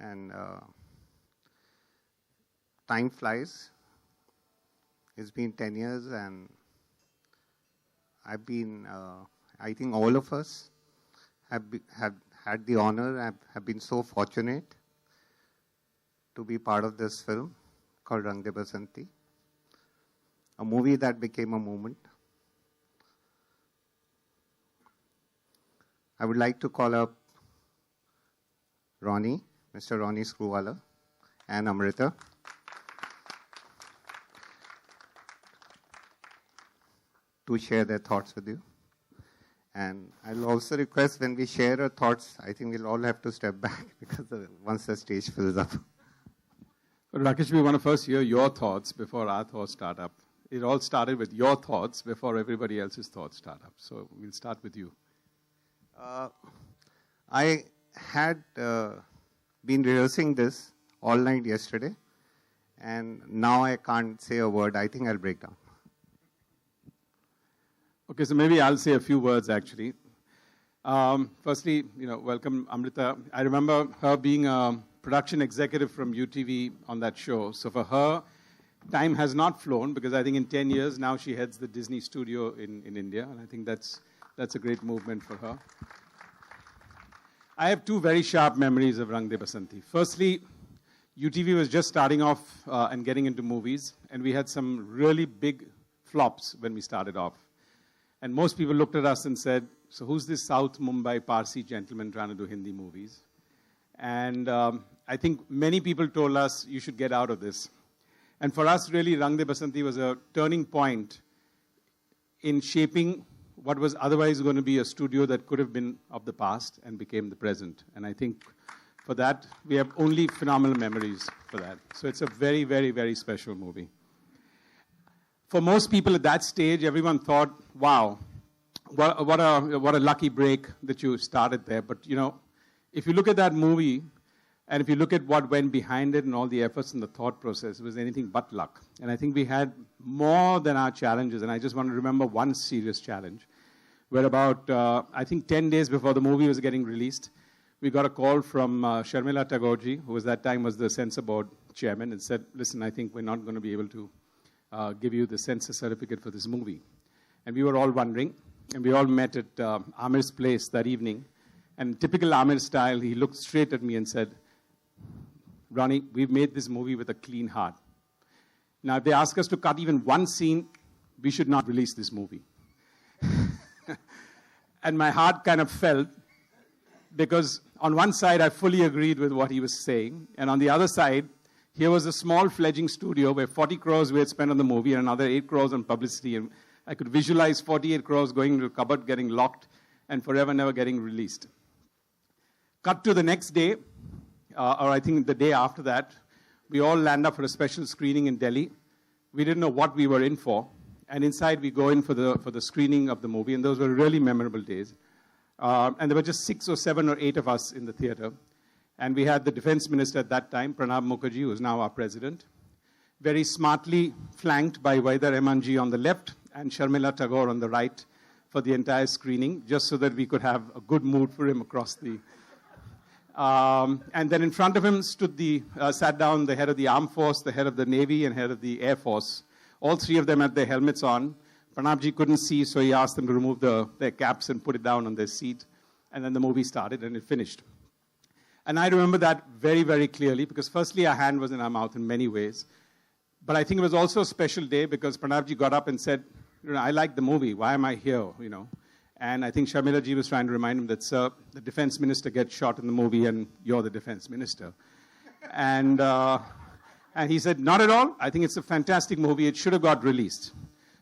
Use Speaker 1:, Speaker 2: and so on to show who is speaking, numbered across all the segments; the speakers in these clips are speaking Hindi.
Speaker 1: and time flies. It's been 10 years, and I've been, I think all of us have had the honor, have been so fortunate to be part of this film called Rang De Basanti, a movie that became a movement. I would like to call up Ronnie, Mr. Ronnie Screwvala, and Amrita to share their thoughts with you. And I'll also request when we share our thoughts, I think we'll all have to step back because once the stage fills up.
Speaker 2: Rakesh, we want to first hear your thoughts before our thoughts start up. It all started with your thoughts before everybody else's thoughts start up. So we'll start with you.
Speaker 1: I had been rehearsing this all night yesterday, and now I can't say a word. I think I'll break down.
Speaker 2: Okay, so maybe I'll say a few words, actually. Firstly, welcome, Amrita. I remember her being a production executive from UTV on that show. So for her, time has not flown, because I think in 10 years now she heads the Disney studio in India, and I think that's a great movement for her. I have two very sharp memories of Rang De Basanti. Firstly, UTV was just starting off and getting into movies, and we had some really big flops when we started off. And most people looked at us and said, so who's this South Mumbai Parsi gentleman trying to do Hindi movies? And I think many people told us, you should get out of this. And for us, really, Rang De Basanti was a turning point in shaping what was otherwise going to be a studio that could have been of the past and became the present. And I think for that, we have only phenomenal memories for that. So it's a very, very, very special movie. For most people at that stage, everyone thought, wow, what a lucky break that you started there. But, if you look at that movie, and if you look at what went behind it and all the efforts and the thought process, it was anything but luck. And I think we had more than our challenges. And I just want to remember one serious challenge, where about, I think 10 days before the movie was getting released, we got a call from Sharmila Tagore, who was that time was the censor board chairman, and said, listen, I think we're not going to be able to give you the censor certificate for this movie. And we were all wondering, and we all met at Amir's place that evening. And typical Amir style, he looked straight at me and said, Ronnie, we've made this movie with a clean heart. Now, if they ask us to cut even one scene, we should not release this movie. And my heart kind of fell, because on one side, I fully agreed with what he was saying. And on the other side, here was a small fledgling studio where 40 crores we had spent on the movie and another 8 crores on publicity. And I could visualize 48 crores going into a cupboard, getting locked, and forever never getting released. Cut to the next day, or I think the day after that, we all land up for a special screening in Delhi. We didn't know what we were in for. And inside we go in for the screening of the movie, and those were really memorable days. And there were just 6 or 7 or 8 of us in the theater. And we had the defense minister at that time, Pranab Mukherjee, who is now our president, very smartly flanked by Vaidar Emanji on the left and Sharmila Tagore on the right for the entire screening, just so that we could have a good mood for him across the... and then in front of him sat down the head of the Armed Force, the head of the Navy, and head of the Air Force. All 3 of them had their helmets on. Pranabji couldn't see, so he asked them to remove their caps and put it down on their seat. And then the movie started, and it finished. And I remember that very, very clearly, because firstly, our hand was in our mouth in many ways. But I think it was also a special day, because Pranabji got up and said, I like the movie. Why am I here, And I think Sharmila ji was trying to remind him that, sir, the defense minister gets shot in the movie, and you're the defense minister. And he said, not at all. I think it's a fantastic movie. It should have got released.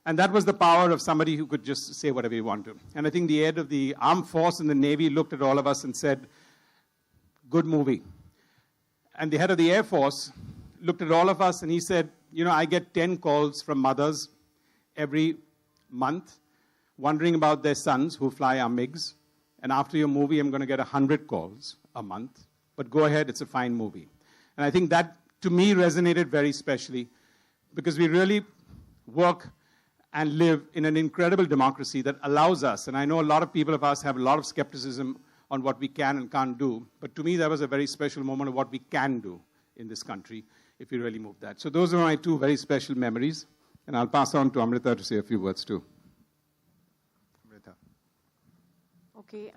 Speaker 2: And that was the power of somebody who could just say whatever he wanted. And I think the head of the Armed Force and the Navy looked at all of us and said, good movie. And the head of the Air Force looked at all of us and he said, I get 10 calls from mothers every month wondering about their sons who fly our MiGs. And after your movie, I'm going to get 100 calls a month. But go ahead, it's a fine movie. And I think that, to me, resonated very specially, because we really work and live in an incredible democracy that allows us, and I know a lot of people of us have a lot of skepticism on what we can and can't do. But to me, that was a very special moment of what we can do in this country if we really move that. So those are my two very special memories. And I'll pass on to Amrita to say a few words too.
Speaker 1: Amrita.
Speaker 3: Okay.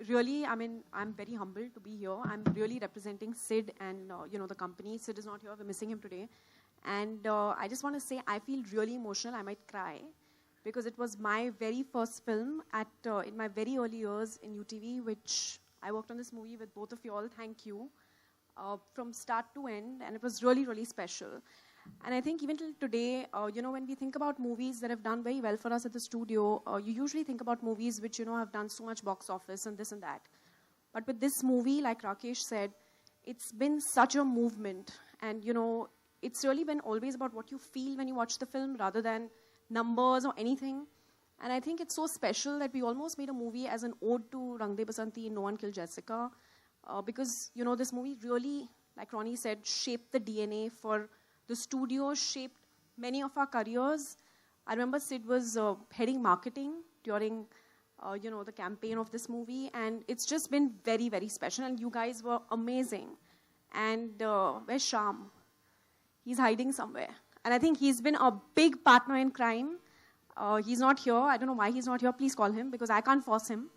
Speaker 3: Really, I mean, I'm very humbled to be here. I'm really representing Sid and, the company. Sid is not here. We're missing him today. And I just want to say I feel really emotional. I might cry because it was my very first film in my very early years in UTV, which I worked on this movie with both of you all. Thank you. From start to end. And it was really, really special. And I think even till today, when we think about movies that have done very well for us at the studio, you usually think about movies which, have done so much box office and this and that. But with this movie, like Rakesh said, it's been such a movement. And, it's really been always about what you feel when you watch the film rather than numbers or anything. And I think it's so special that we almost made a movie as an ode to Rang De Basanti in No One Killed Jessica. Because, this movie really, like Ronnie said, shaped the DNA for the studio, shaped many of our careers. I remember Sid was heading marketing during, the campaign of this movie. And it's just been very, very special. And you guys were amazing. And where's Sham? He's hiding somewhere. And I think he's been a big partner in crime. He's not here. I don't know why he's not here. Please call him because I can't force him.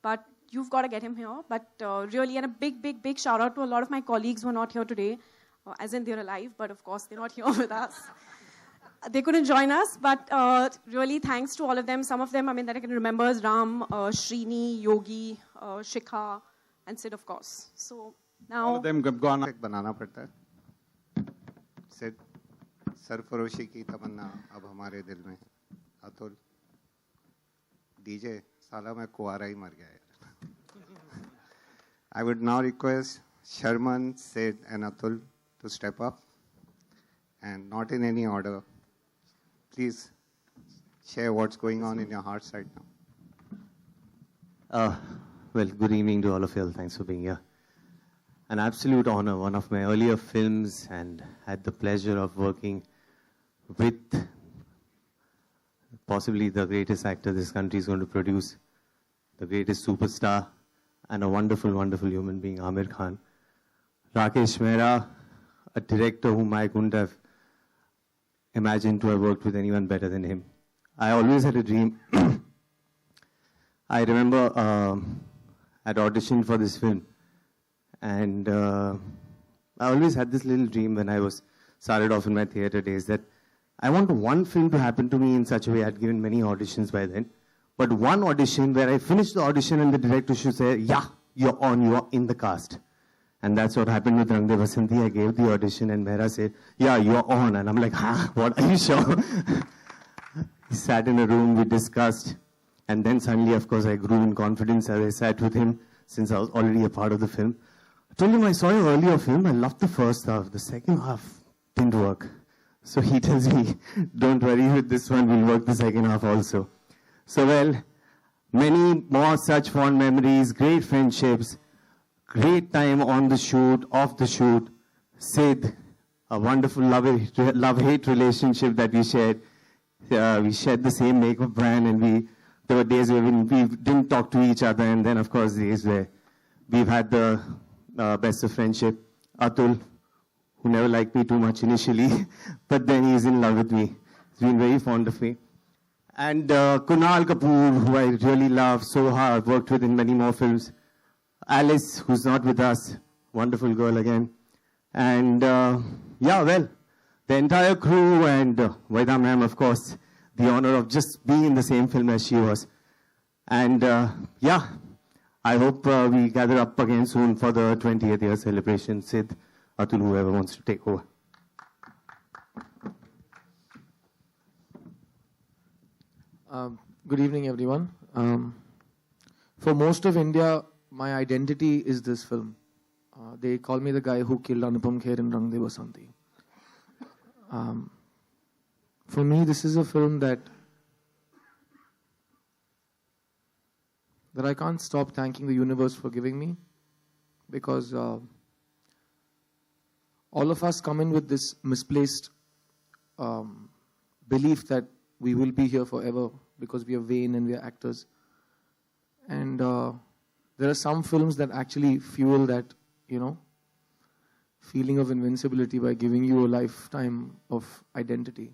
Speaker 3: But you've got to get him here. But really, and a big, big, big shout out to a lot of my colleagues who are not here today. As in they're alive, but of course they're not here with us. They couldn't join us, but really thanks to all of them. Some of them, that I can remember is Ram, Srini, Yogi, Shikha, and Sid, of course. So now...
Speaker 2: All of them have gone...
Speaker 1: बनाना पड़ता है. Sid, सरफरोशी की तमन्ना अब हमारे दिल में. अतुल, DJ, साला मैं कुआरा ही मर गया यार. I would now request Sharman, Sid, and Atul to step up, and not in any order. Please share what's going on in your hearts right now.
Speaker 4: Well, good evening to all of you. Thanks for being here. An absolute honor, one of my earlier films, and had the pleasure of working with possibly the greatest actor this country is going to produce, the greatest superstar, and a wonderful, wonderful human being, Amir Khan. Rakesh Mehra, a director whom I couldn't have imagined to have worked with anyone better than him. I always had a dream. I remember I'd auditioned for this film, and I always had this little dream when I started off in my theater days that I want one film to happen to me in such a way. I'd given many auditions by then, but one audition where I finished the audition and the director should say, "Yeah, you're on, you're in the cast." And that's what happened with Rang De Basanti. I gave the audition and Mehra said, "Yeah, you're on." And I'm like, "Huh? What? Are you sure?" He sat in a room, we discussed. And then suddenly, of course, I grew in confidence as I sat with him since I was already a part of the film. I told him I saw your earlier film. I loved the first half. The second half didn't work. So he tells me, "Don't worry, with this one, we'll work the second half also." So, well, many more such fond memories, great friendships. Great time on the shoot, off the shoot. Sid, a wonderful love-hate relationship that we shared. We shared the same makeup brand, and there were days where we didn't talk to each other, and then, of course, days where we've had the best of friendship. Atul, who never liked me too much initially, but then he's in love with me. He's been very fond of me. And Kunal Kapoor, who I really love, Soha, I've worked with in many more films. Alice, who's not with us, wonderful girl again. And the entire crew and Vaida ma'am, of course, the honor of just being in the same film as she was. And I hope we gather up again soon for the 20th year celebration. Sid, Atul, whoever wants to take over.
Speaker 5: Good evening, everyone. For most of India, my identity is this film. They call me the guy who killed Anupam Kher in Rang De Basanti. For me, this is a film that I can't stop thanking the universe for giving me, because all of us come in with this misplaced belief that we will be here forever because we are vain and we are actors. And there are some films that actually fuel that, you know, feeling of invincibility by giving you a lifetime of identity.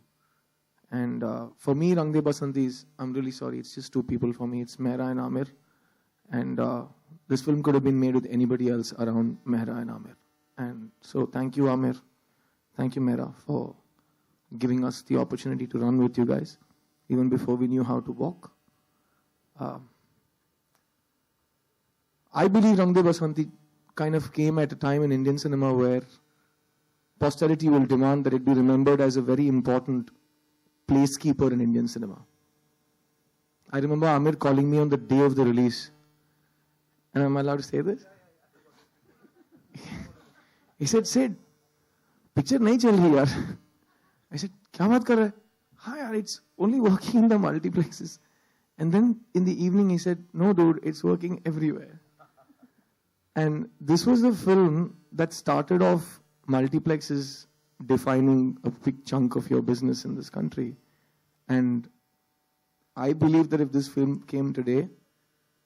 Speaker 5: And for me, Rang De Basanti is, I'm really sorry, it's just two people for me. It's Mehra and Amir. And this film could have been made with anybody else around Mehra and Amir. And so thank you, Amir. Thank you, Mehra, for giving us the opportunity to run with you guys, even before we knew how to walk. I believe Rang De Basanti kind of came at a time in Indian cinema where posterity will demand that it be remembered as a very important placekeeper in Indian cinema. I remember Amir calling me on the day of the release. And am I allowed to say this? He said, Sid, picture nahi chal rahi yaar. I said, kya baat kar raha hai? Ha yaar, it's only working in the multiplexes. And then in the evening he said, no dude, it's working everywhere. And this was the film that started off multiplexes defining a big chunk of your business in this country. And I believe that if this film came today,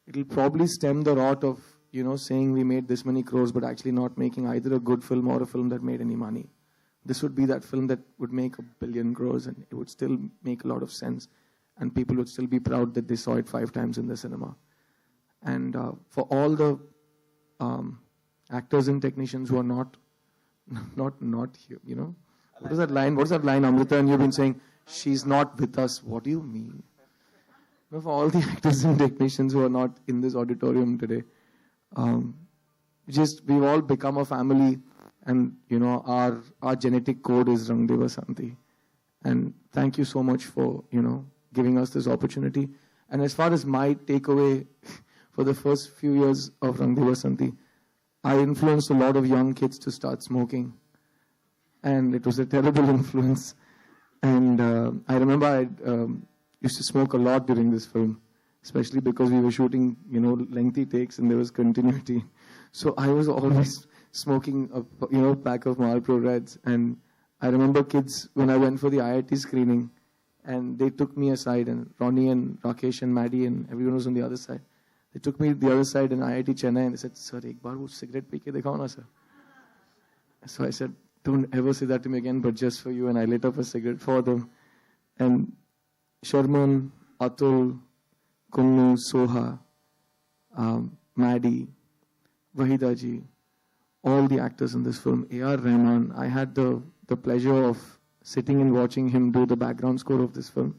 Speaker 5: it'll probably stem the rot of, you know, saying we made this many crores but actually not making either a good film or a film that made any money. This would be that film that would make 1 billion crores and it would still make a lot of sense and people would still be proud that they saw it 5 times in the cinema. And for all the actors and technicians who are not here, you know. What is that line? What is that line, Amrita? And you've been saying, she's not with us. What do you mean? No, for all the actors and technicians who are not in this auditorium today, we've all become a family, and you know our genetic code is Rang De Basanti. And thank you so much for, you know, giving us this opportunity. And as far as my takeaway for the first few years of Rang De Basanti, I influenced a lot of young kids to start smoking. And it was a terrible influence. And I remember I used to smoke a lot during this film, especially because we were shooting, you know, lengthy takes and there was continuity. So I was always smoking a, you know, pack of Marlboro Reds. And I remember kids, when I went for the IIT screening, and they took me aside, and Ronnie and Rakesh and Maddie and everyone was on the other side. They took me to the other side in IIT Chennai and they said, sir, ek baar wo cigarette pee ke dikhao na, sir. So I said, don't ever say that to me again, but just for you. And I lit up a cigarette for them. And Sharman, Atul, Kunnu, Soha, Maddie, Wahida ji, all the actors in this film, A.R. Rahman, I had the pleasure of sitting and watching him do the background score of this film.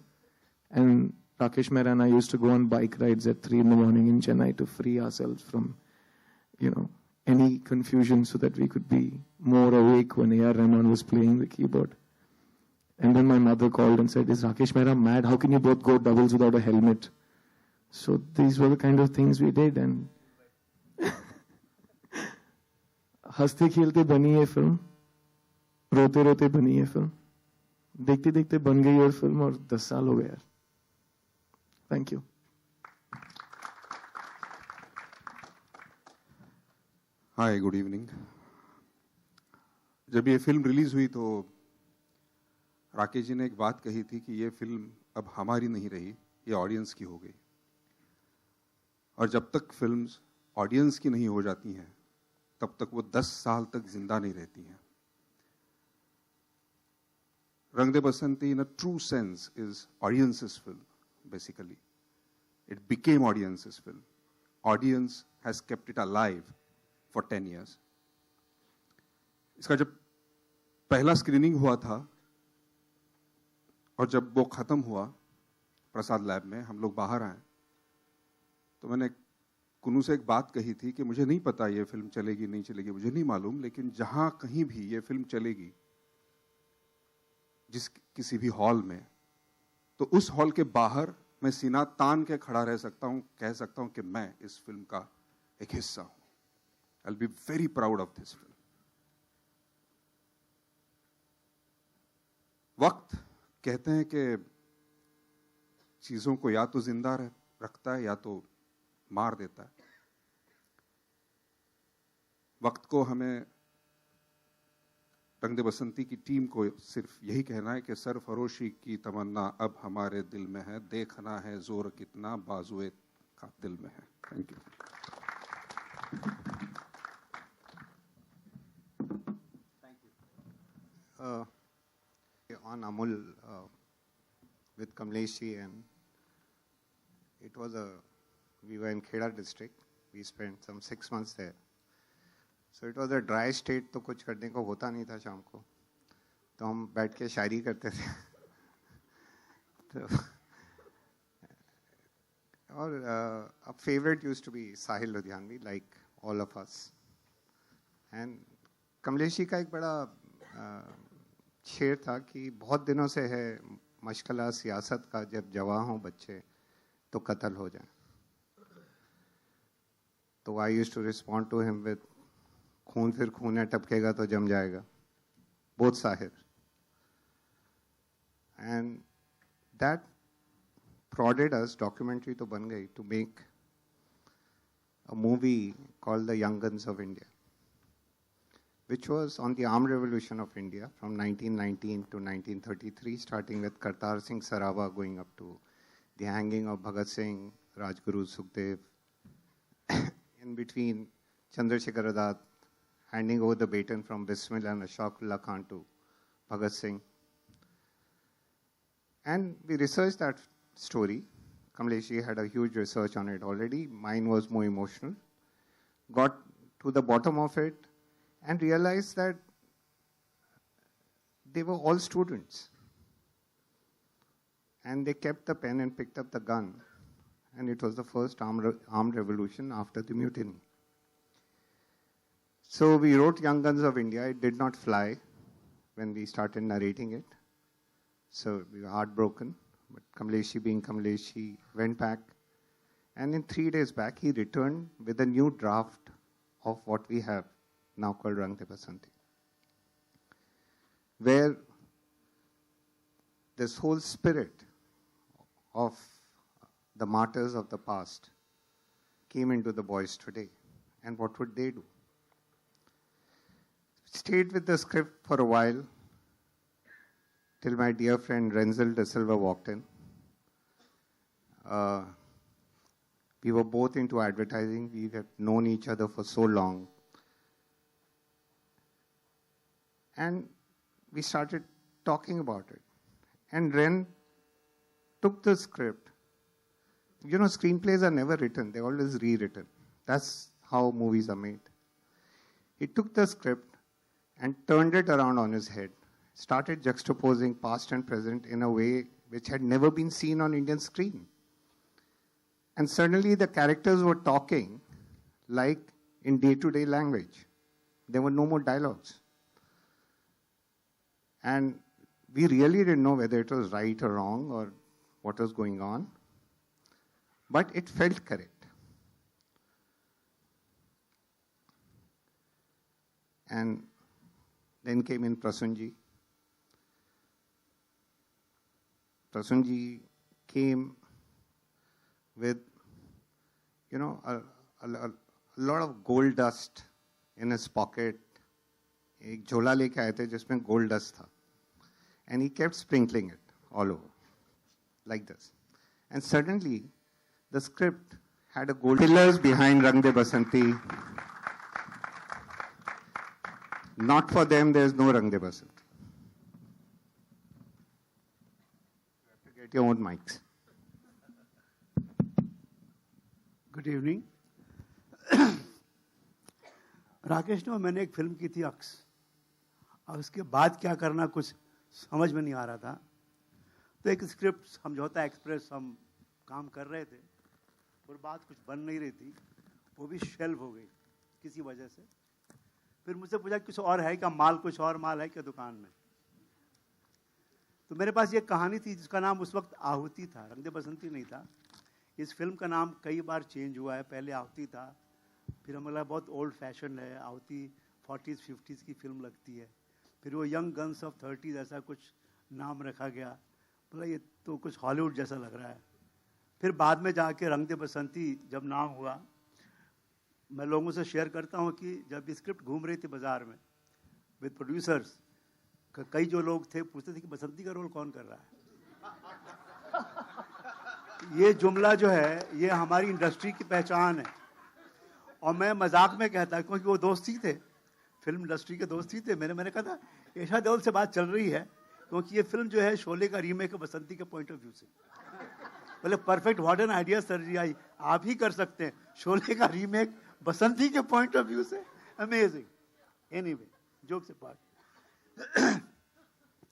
Speaker 5: And Rakesh Mehra and I used to go on bike rides at 3 in the morning in Chennai to free ourselves from, you know, any confusion so that we could be more awake when A.R. Rahman was playing the keyboard. And then my mother called and said, is Rakesh Mehra mad? How can you both go doubles without a helmet? So these were the kind of things we did. And हंसते खेलते बनी ये फिल्म, रोते रोते बनी ये फिल्म, देखते देखते बन गई और फिल्म और 10 साल हो गए यार. Thank you.
Speaker 6: Hi, good evening. जब ये फिल्म रिलीज हुई तो राकेश जी ने एक बात कही थी कि ये फिल्म अब हमारी नहीं रही, ये ऑडियंस की हो गई. और जब तक फिल्म्स ऑडियंस की नहीं हो जाती हैं तब तक वो 10 साल तक जिंदा नहीं रहती हैं. रंग दे बसंती in a true sense is audience's film, basically. It became audience's film. Audience has kept it alive for 10 years. इसका जब पहला स्क्रीनिंग हुआ था और जब वो खत्म हुआ प्रसाद लैब में, हम लोग बाहर आए, तो मैंने कुनू से एक बात कही थी कि मुझे नहीं पता ये फिल्म चलेगी नहीं चलेगी, मुझे नहीं मालूम, लेकिन जहां कहीं भी ये फिल्म चलेगी, जिस किसी भी हॉल में, तो उस हॉल के बाहर मैं सीना तान के खड़ा रह सकता हूं, कह सकता हूं कि मैं इस फिल्म का एक हिस्सा हूं. I will be very proud of this film. वक्त कहते हैं कि चीजों को या तो जिंदा रखता है या तो मार देता है. वक्त को हमें, रंग दे बसंती की टीम को सिर्फ यही कहना है कि सरफरोशी की तमन्ना अब हमारे दिल में है, देखना है जोर कितना बाजुए का दिल में है. Thank you.
Speaker 1: Uh, on Amul with Kamleshi, and we were in Kheda district. We spent some 6 months there. So it was a dry state, तो कुछ करने को होता नहीं था शाम को, तो हम बैठ के शायरी करते थे. तो, और a favorite used to be Sahil Ludhianvi, like all of us. And कमलेशी का एक बड़ा शेर था कि बहुत दिनों से है मशगला सियासत का, जब जवां हों बच्चे तो कत्ल हो जाए. तो I used to respond to him with खून फिर खून है टपकेगा तो जम जाएगा. Both Sahir. And that prodded us, documentary to ban gayi, to make a movie called The Young Guns of India, which was on the armed revolution of India from 1919 to 1933, starting with Kartar Singh Sarawa going up to the hanging of Bhagat Singh, Rajguru Sukhdev, in between Chandrasekhar Azad handing over the baton from Bismillah and Ashfaqullah Khan to Bhagat Singh. And we researched that story. Kamleshi had a huge research on it already. Mine was more emotional. Got to the bottom of it and realized that they were all students. And they kept the pen and picked up the gun. And it was the first armed revolution after the mutiny. So we wrote Young Guns of India. It did not fly when we started narrating it. So we were heartbroken. But Kamleshi, being Kamleshi, went back. And in 3 days back, he returned with a new draft of what we have now called Rang De Basanti, where this whole spirit of the martyrs of the past came into the boys today. And what would they do? Stayed with the script for a while, till my dear friend Renzel De Silva walked in. We were both into advertising. We had known each other for so long. And we started talking about it. And Ren took the script. You know, screenplays are never written. They're always rewritten. That's how movies are made. He took the script and turned it around on his head. Started juxtaposing past and present in a way which had never been seen on Indian screen. And suddenly the characters were talking like in day-to-day language. There were no more dialogues. And we really didn't know whether it was right or wrong or what was going on. But it felt correct. And then came in Prasunji. Prasunji came with, you know, a lot of gold dust in his pocket. एक झोला लेके आए थे जिसमें gold dust था. And he kept sprinkling it all over, like this. And suddenly, the script had a gold pillars behind Rang De Basanti. Not for them, there is no Rang De Basanti. Get your own mics.
Speaker 7: Good evening. Rakesh ने और मैंने एक फिल्म की थी अक्स, और उसके बाद क्या करना कुछ समझ में नहीं आ रहा था. तो एक स्क्रिप्ट समझौता एक्सप्रेस हम काम कर रहे थे और बात कुछ बन नहीं रही थी, वो भी शेल्व हो गई किसी वजह से. फिर मुझसे पूछा कुछ और है क्या माल, कुछ और माल है क्या दुकान में. तो मेरे पास ये कहानी थी जिसका नाम उस वक्त आहुति था, रंग दे बसंती नहीं था. इस फिल्म का नाम कई बार चेंज हुआ है. पहले आहुति था, फिर हमें लगा बहुत ओल्ड फैशन है, आहुति 40s 50s की फिल्म लगती है. फिर वो यंग गन्स ऑफ 30s ऐसा कुछ नाम रखा गया. बोला ये तो कुछ हॉलीवुड जैसा लग रहा है. फिर बाद में जाके रंग दे बसंती जब नाम हुआ, मैं लोगों से शेयर करता हूँ कि जब स्क्रिप्ट घूम रही थी बाजार में विद प्रोड्यूसर्स, कई जो लोग थे पूछते थे कि बसंती का रोल कौन कर रहा है. ये जुमला जो है ये हमारी इंडस्ट्री की पहचान है. और मैं मजाक में कहता, क्योंकि वो दोस्त ही थे, फिल्म इंडस्ट्री के दोस्त ही थे। मैंने कहा था ईशा देओल से बात चल रही है, क्योंकि ये फिल्म जो है शोले का रीमेक है बसंती के पॉइंट ऑफ व्यू से। बोले perfect, what an idea sir ji, I आप ही कर सकते हैं शोले का रीमेक बसंती के पॉइंट ऑफ व्यू से। अमेजिंग। एनीवे, जोक से पार्ट।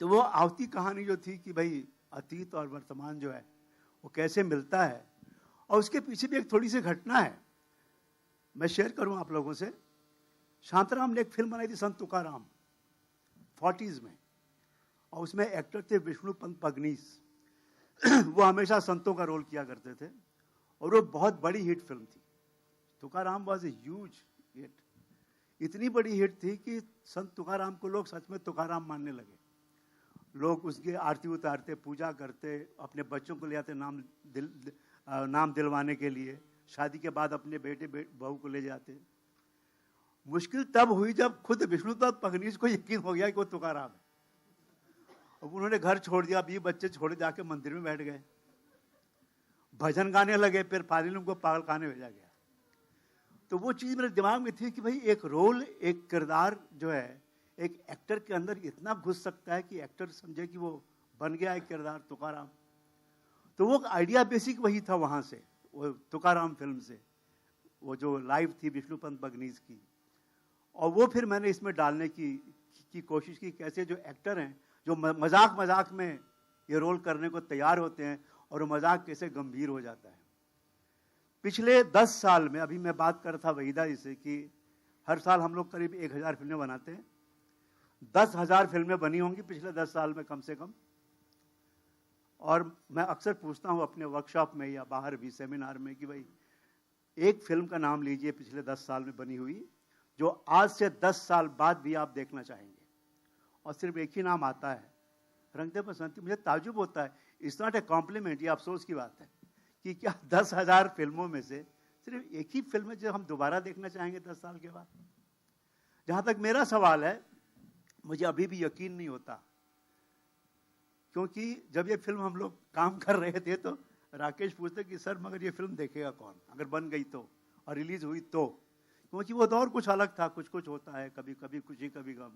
Speaker 7: तो वो आवती कहानी जो थी कि भाई अतीत और वर्तमान जो है वो कैसे मिलता है, और उसके पीछे भी एक थोड़ी सी घटना है, मैं शेयर करूं आप लोगों से। शांताराम ने एक फिल्म बनाई थी संत तुकाराम 40s में, और उसमें एक्टर थे विष्णु पंत पगनीस। वो हमेशा संतों का रोल किया करते थे, और वो बहुत बड़ी हिट फिल्म थी। Tukaram was a huge hit, इतनी बड़ी हिट थी कि संत तुकाराम को लोग सच में तुकाराम मानने लगे। लोग उसकी आरती उतारते, पूजा करते, अपने बच्चों को ले आते नाम दिलवाने के लिए, शादी के बाद अपने बेटे बहू को ले जाते। मुश्किल तब हुई जब खुद विष्णुदत्त पगनीस को यकीन हो गया कि वो तुकाराम है। अब उन्होंने घर छोड़ दिया, अभी बच्चे छोड़े, जाके मंदिर में बैठ गए, भजन गाने लगे, फिर फाइनली उनको पागल खाने भेजा गया। तो वो चीज़ मेरे दिमाग में थी कि भाई एक रोल, एक किरदार जो है एक एक्टर के अंदर इतना घुस सकता है कि एक्टर समझे कि वो बन गया एक किरदार तुकाराम। तो वो आइडिया बेसिक वही था वहाँ से, वो तुकाराम फिल्म से, वो जो लाइव थी विष्णु पंत बगनीस की। और वो फिर मैंने इसमें डालने की कोशिश की, कैसे जो एक्टर हैं जो मजाक में ये रोल करने को तैयार होते हैं, और वो मजाक कैसे गंभीर हो जाता है। पिछले 10 साल में, अभी मैं बात कर रहा था वहीदा जी से कि हर साल हम लोग करीब 1000 फिल्में बनाते हैं, 10,000 फिल्में बनी होंगी पिछले 10 साल में कम से कम। और मैं अक्सर पूछता हूँ अपने वर्कशॉप में या बाहर भी सेमिनार में कि भाई एक फिल्म का नाम लीजिए पिछले 10 साल में बनी हुई, जो आज से 10 साल बाद भी आप देखना चाहेंगे, और सिर्फ एक ही नाम आता है, रंग दे बसंती। मुझे ताजुब होता है, इट्स नॉट ए कॉम्प्लीमेंट, ये अफसोस की बात है कि क्या 10,000 फिल्मों में से सिर्फ एक ही फिल्म है जो हम दोबारा देखना चाहेंगे 10 साल के बाद। जहां तक मेरा सवाल है, मुझे अभी भी यकीन नहीं होता, क्योंकि जब ये फिल्म हम लोग काम कर रहे थे तो राकेश पूछते कि सर मगर ये फिल्म देखेगा कौन, अगर बन गई तो और रिलीज हुई तो, क्योंकि वो दौर कुछ अलग था, कुछ कुछ होता है, कभी कभी खुशी कभी गम।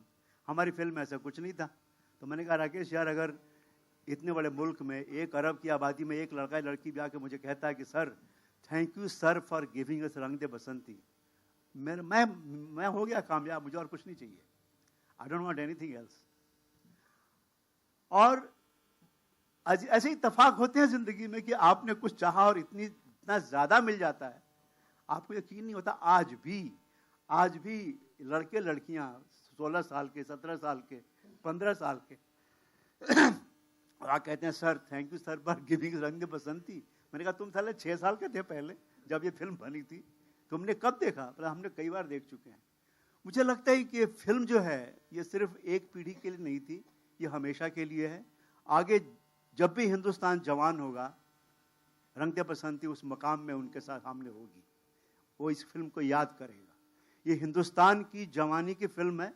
Speaker 7: हमारी फिल्म ऐसा कुछ नहीं था। तो मैंने कहा राकेश यार, अगर इतने बड़े मुल्क में 1 अरब की आबादी में एक लड़का लड़की भी आके मुझे कहता है कि sir thank you sir for giving us रंग दे बसंती, मैं हो गया कामयाब, मुझे और कुछ नहीं चाहिए। I don't want anything else. और ऐसे ही इत्तेफाक होते हैं जिंदगी में कि आपने कुछ चाहा और इतना ज्यादा मिल जाता है, आपको यकीन नहीं होता। आज भी लड़के लड़कियां 16 साल के, 17 साल के, 15 साल के और आप कहते हैं sir thank you sir for giving रंग दे बसंती। मैंने कहा तुम साले 6 साल के थे पहले जब ये फिल्म बनी थी, तुमने कब देखा? पर हमने कई बार देख चुके हैं। मुझे लगता है कि ये फिल्म जो है ये सिर्फ एक पीढ़ी के लिए नहीं थी, ये हमेशा के लिए है। आगे जब भी हिंदुस्तान जवान होगा, रंग दे बसंती उस मकाम में उनके साथ सामने होगी, वो इस फिल्म को याद करेगा। ये हिंदुस्तान की जवानी की फिल्म है,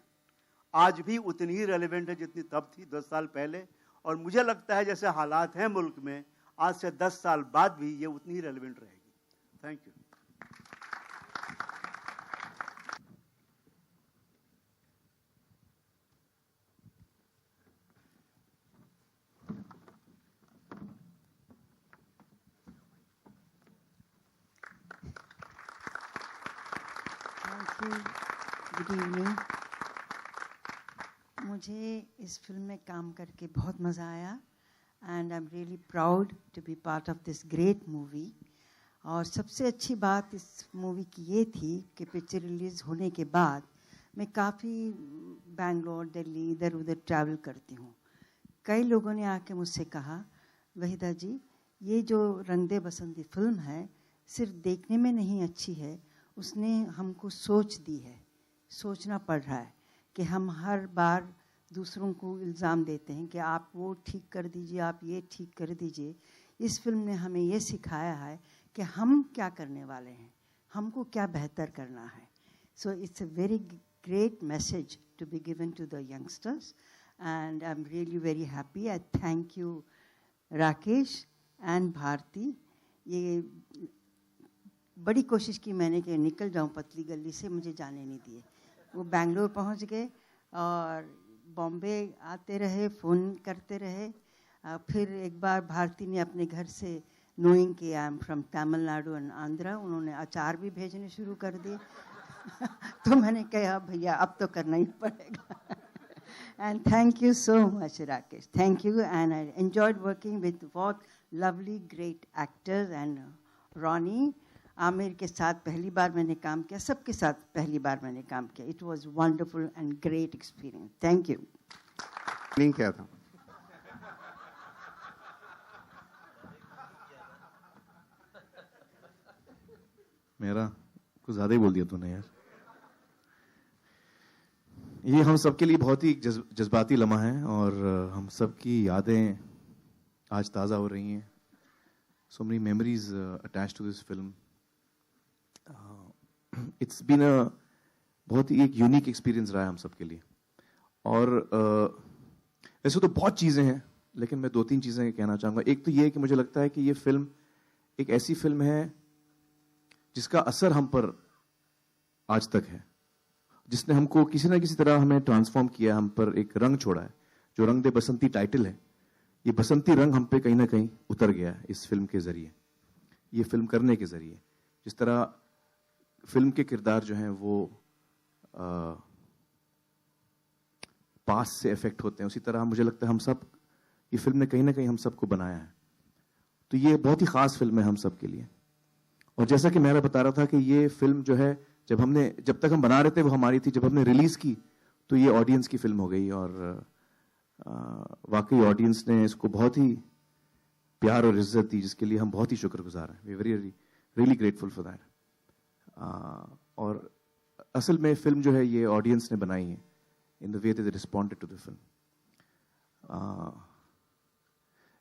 Speaker 7: आज भी उतनी ही रेलेवेंट है जितनी तब थी 10 साल पहले। और मुझे लगता है जैसे हालात हैं मुल्क में, आज से 10 साल बाद भी ये उतनी ही रेलेवेंट रहेगी। Thank you.
Speaker 8: Good evening. मुझे इस फिल्म में काम करके बहुत मज़ा आया and I am really proud to be part of this great movie. और सबसे अच्छी बात इस मूवी की ये थी कि पिक्चर रिलीज़ होने के बाद मैं काफ़ी बेंगलोर, दिल्ली, इधर उधर ट्रैवल करती हूँ। कई लोगों ने आके मुझसे कहा वहीदा जी ये जो रंग दे बसंती फिल्म है सिर्फ देखने में नहीं अच्छी है, उसने हमको सोच दी है। सोचना पड़ रहा है कि हम हर बार दूसरों को इल्ज़ाम देते हैं कि आप वो ठीक कर दीजिए, आप ये ठीक कर दीजिए। इस फिल्म ने हमें ये सिखाया है कि हम क्या करने वाले हैं, हमको क्या बेहतर करना है। So it's a very great message to be given to the youngsters and I am really very happy. I thank you Rakesh and Bharti. ये बड़ी कोशिश की मैंने कि निकल जाऊं पतली गली से, मुझे जाने नहीं दिए। वो बेंगलोर पहुंच गए और बॉम्बे आते रहे, फ़ोन करते रहे। फिर एक बार भारती ने अपने घर से, नोइंग कि I am from Tamil Nadu and Andhra, उन्होंने अचार भी भेजने शुरू कर दिए। तो मैंने कहा भैया अब तो करना ही पड़ेगा। And thank you so much, Rakesh. Thank you, and I enjoyed working with both lovely, great actors and Ronnie. Aamir के साथ पहली बार मैंने काम किया, सबके साथ पहली बार मैंने काम किया. It was wonderful and great experience. Thank you.
Speaker 1: नहीं किया था.
Speaker 9: मेरा कुछ ज़्यादा ही बोल दिया तूने यार. ये हम सबके लिए बहुत ही जज्बाती लम्हा है और हम सबकी यादें आज ताज़ा हो रही हैं. So many memories attached to this film. It's been a बहुत ही एक यूनिक एक्सपीरियंस रहा है हम सबके लिए. और वैसे तो बहुत चीज़ें हैं, लेकिन मैं 2-3 चीज़ें कहना चाहूँगा. एक तो ये कि मुझे लगता है कि ये फिल्म एक ऐसी फिल्म है जिसका असर हम पर आज तक है, जिसने हमको किसी ना किसी तरह हमें ट्रांसफॉर्म किया, हम पर एक रंग छोड़ा है. जो रंग दे बसंती टाइटल है, ये बसंती रंग हम पे कहीं ना कहीं उतर गया है इस फिल्म के जरिए, ये फिल्म करने के जरिए. जिस तरह फिल्म के किरदार जो हैं वो पास से इफेक्ट होते हैं, उसी तरह मुझे लगता है हम सब, ये फिल्म ने कहीं ना कहीं हम सबको बनाया है. तो ये बहुत ही खास फिल्म है हम सब के लिए. और जैसा कि मैं बता रहा था कि ये फिल्म जो है, जब तक हम बना रहे थे वो हमारी थी, जब हमने रिलीज की तो ये ऑडियंस की फिल्म हो गई. और वाकई ऑडियंस ने इसको बहुत ही प्यार और इज्जत दी, जिसके लिए हम बहुत ही शुक्रगुजार हैं. We very really grateful for that. और असल में फिल्म जो है ये ऑडियंस ने बनाई है in the way they responded to the film.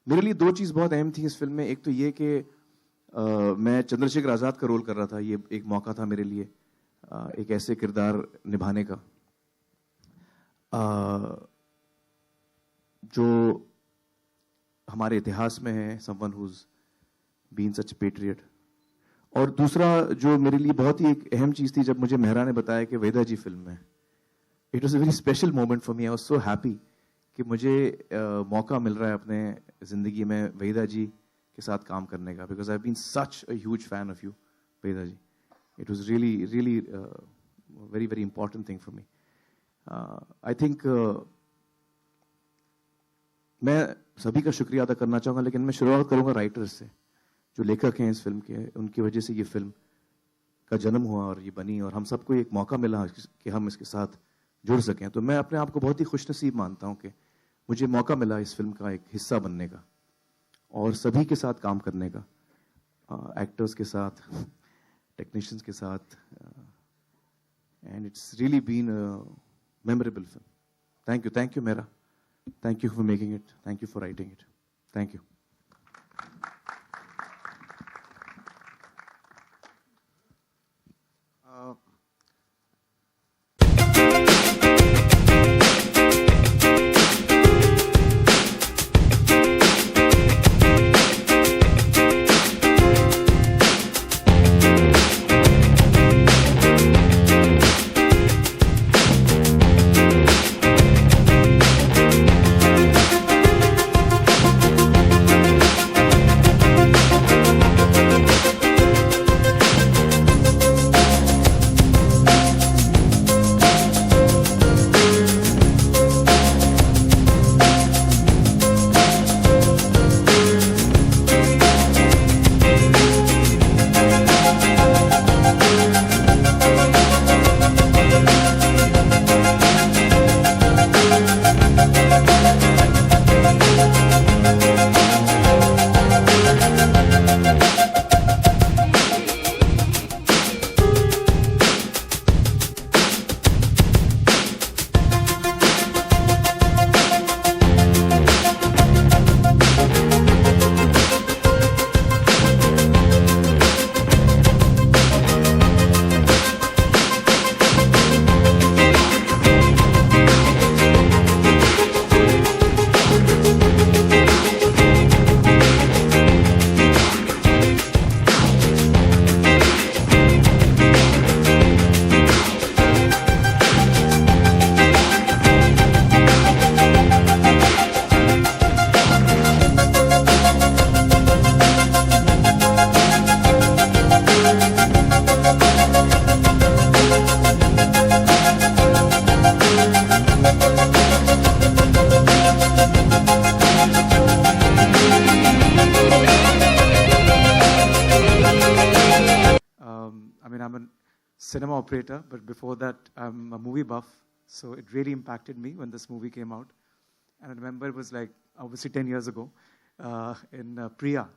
Speaker 9: मेरे लिए 2 चीज़ बहुत अहम थी इस फिल्म में. एक तो ये कि मैं चंद्रशेखर आज़ाद का रोल कर रहा था. ये एक मौका था मेरे लिए एक ऐसे किरदार निभाने का जो हमारे इतिहास में है, someone who's been such patriot. और दूसरा जो मेरे लिए बहुत ही एक अहम चीज़ थी, जब मुझे मेहरा ने बताया कि वेदा जी फिल्म में, it was a very special moment for me. I was so happy कि मुझे मौका मिल रहा है अपने ज़िंदगी में वेदा जी के साथ काम करने का, because I have been such a huge fan of you Veda ji. It was really really very very important thing for me. I think मैं सभी का शुक्रिया अदा करना चाहूँगा, लेकिन मैं शुरुआत करूँगा राइटर्स से, जो लेखक हैं इस फिल्म के. उनकी वजह से ये फिल्म का जन्म हुआ और ये बनी, और हम सबको एक मौका मिला कि हम इसके साथ जुड़ सकें. तो मैं अपने आप को बहुत ही खुशनसीब मानता हूँ कि मुझे मौका मिला इस फिल्म का एक हिस्सा बनने का और सभी के साथ काम करने का, एक्टर्स के साथ, टेक्नीशियंस के साथ. And it's really been a memorable film. Thank you मेरा. Thank you for making it. Thank you for writing it. Thank you.
Speaker 10: cinema operator, but before that, I'm a movie buff. So it really impacted me when this movie came out. And I remember it was like, obviously 10 years ago, in Priya.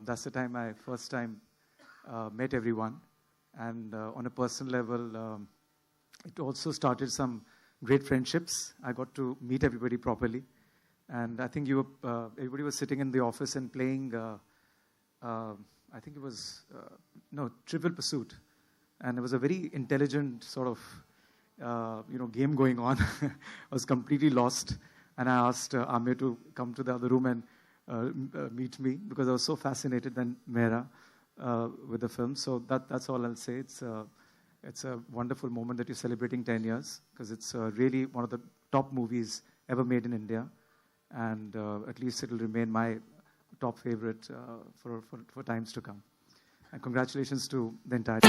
Speaker 10: That's the time I first time met everyone. And on a personal level, it also started some great friendships. I got to meet everybody properly. And I think everybody was sitting in the office and playing, I think it was, Trivial Pursuit. And it was a very intelligent sort of, game going on. I was completely lost. And I asked Amir to come to the other room and meet me because I was so fascinated by Mehra with the film. So that's all I'll say. It's a wonderful moment that you're celebrating 10 years because it's really one of the top movies ever made in India. And at least it will remain my top favorite for times to come. And congratulations to the entire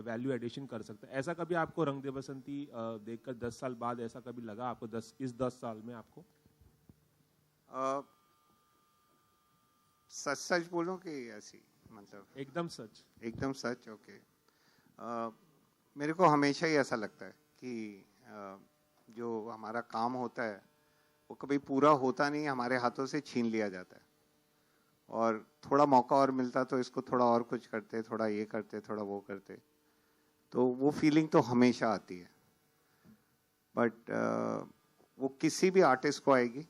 Speaker 11: value addition कर सकते हैं। ऐसा कभी आपको रंग दे बसंती देखकर 10 साल बाद ऐसा कभी लगा आपको इस 10 साल में आपको?
Speaker 1: सच सच बोलो कि ऐसी मतलब
Speaker 11: एकदम सच?
Speaker 1: एकदम सच, ओके। मेरे को हमेशा ही ऐसा लगता है कि जो हमारा काम होता है वो कभी पूरा होता नहीं, हमारे हाथों से छीन लिया जाता है। और थोड़ा मौका और मिलता तो इसको थोड़ा और कुछ करते, थोड़ा ये करते, थोड़ा वो करते, तो वो फीलिंग तो हमेशा आती है। बट वो किसी भी आर्टिस्ट को आएगी,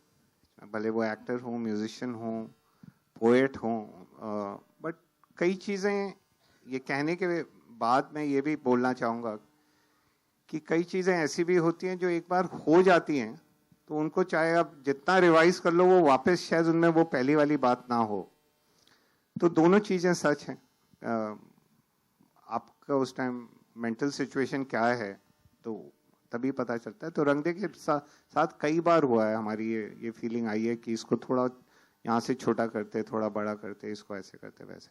Speaker 1: भले वो एक्टर हो, म्यूजिशियन हो, पोएट हो। बट कई चीज़ें, ये कहने के बाद मैं ये भी बोलना चाहूँगा कि कई चीज़ें ऐसी भी होती हैं जो एक बार हो जाती हैं तो उनको चाहे आप जितना रिवाइज कर लो वो वापस शायद उनमें वो पहली वाली बात ना हो। तो दोनों चीज़ें सच हैं। आपका उस टाइम मेंटल सिचुएशन क्या है तो तभी पता चलता है। तो रंगदे के साथ कई बार हुआ है, हमारी ये फीलिंग आई है कि इसको थोड़ा यहाँ से छोटा करते, थोड़ा बड़ा करते, इसको ऐसे करते वैसे।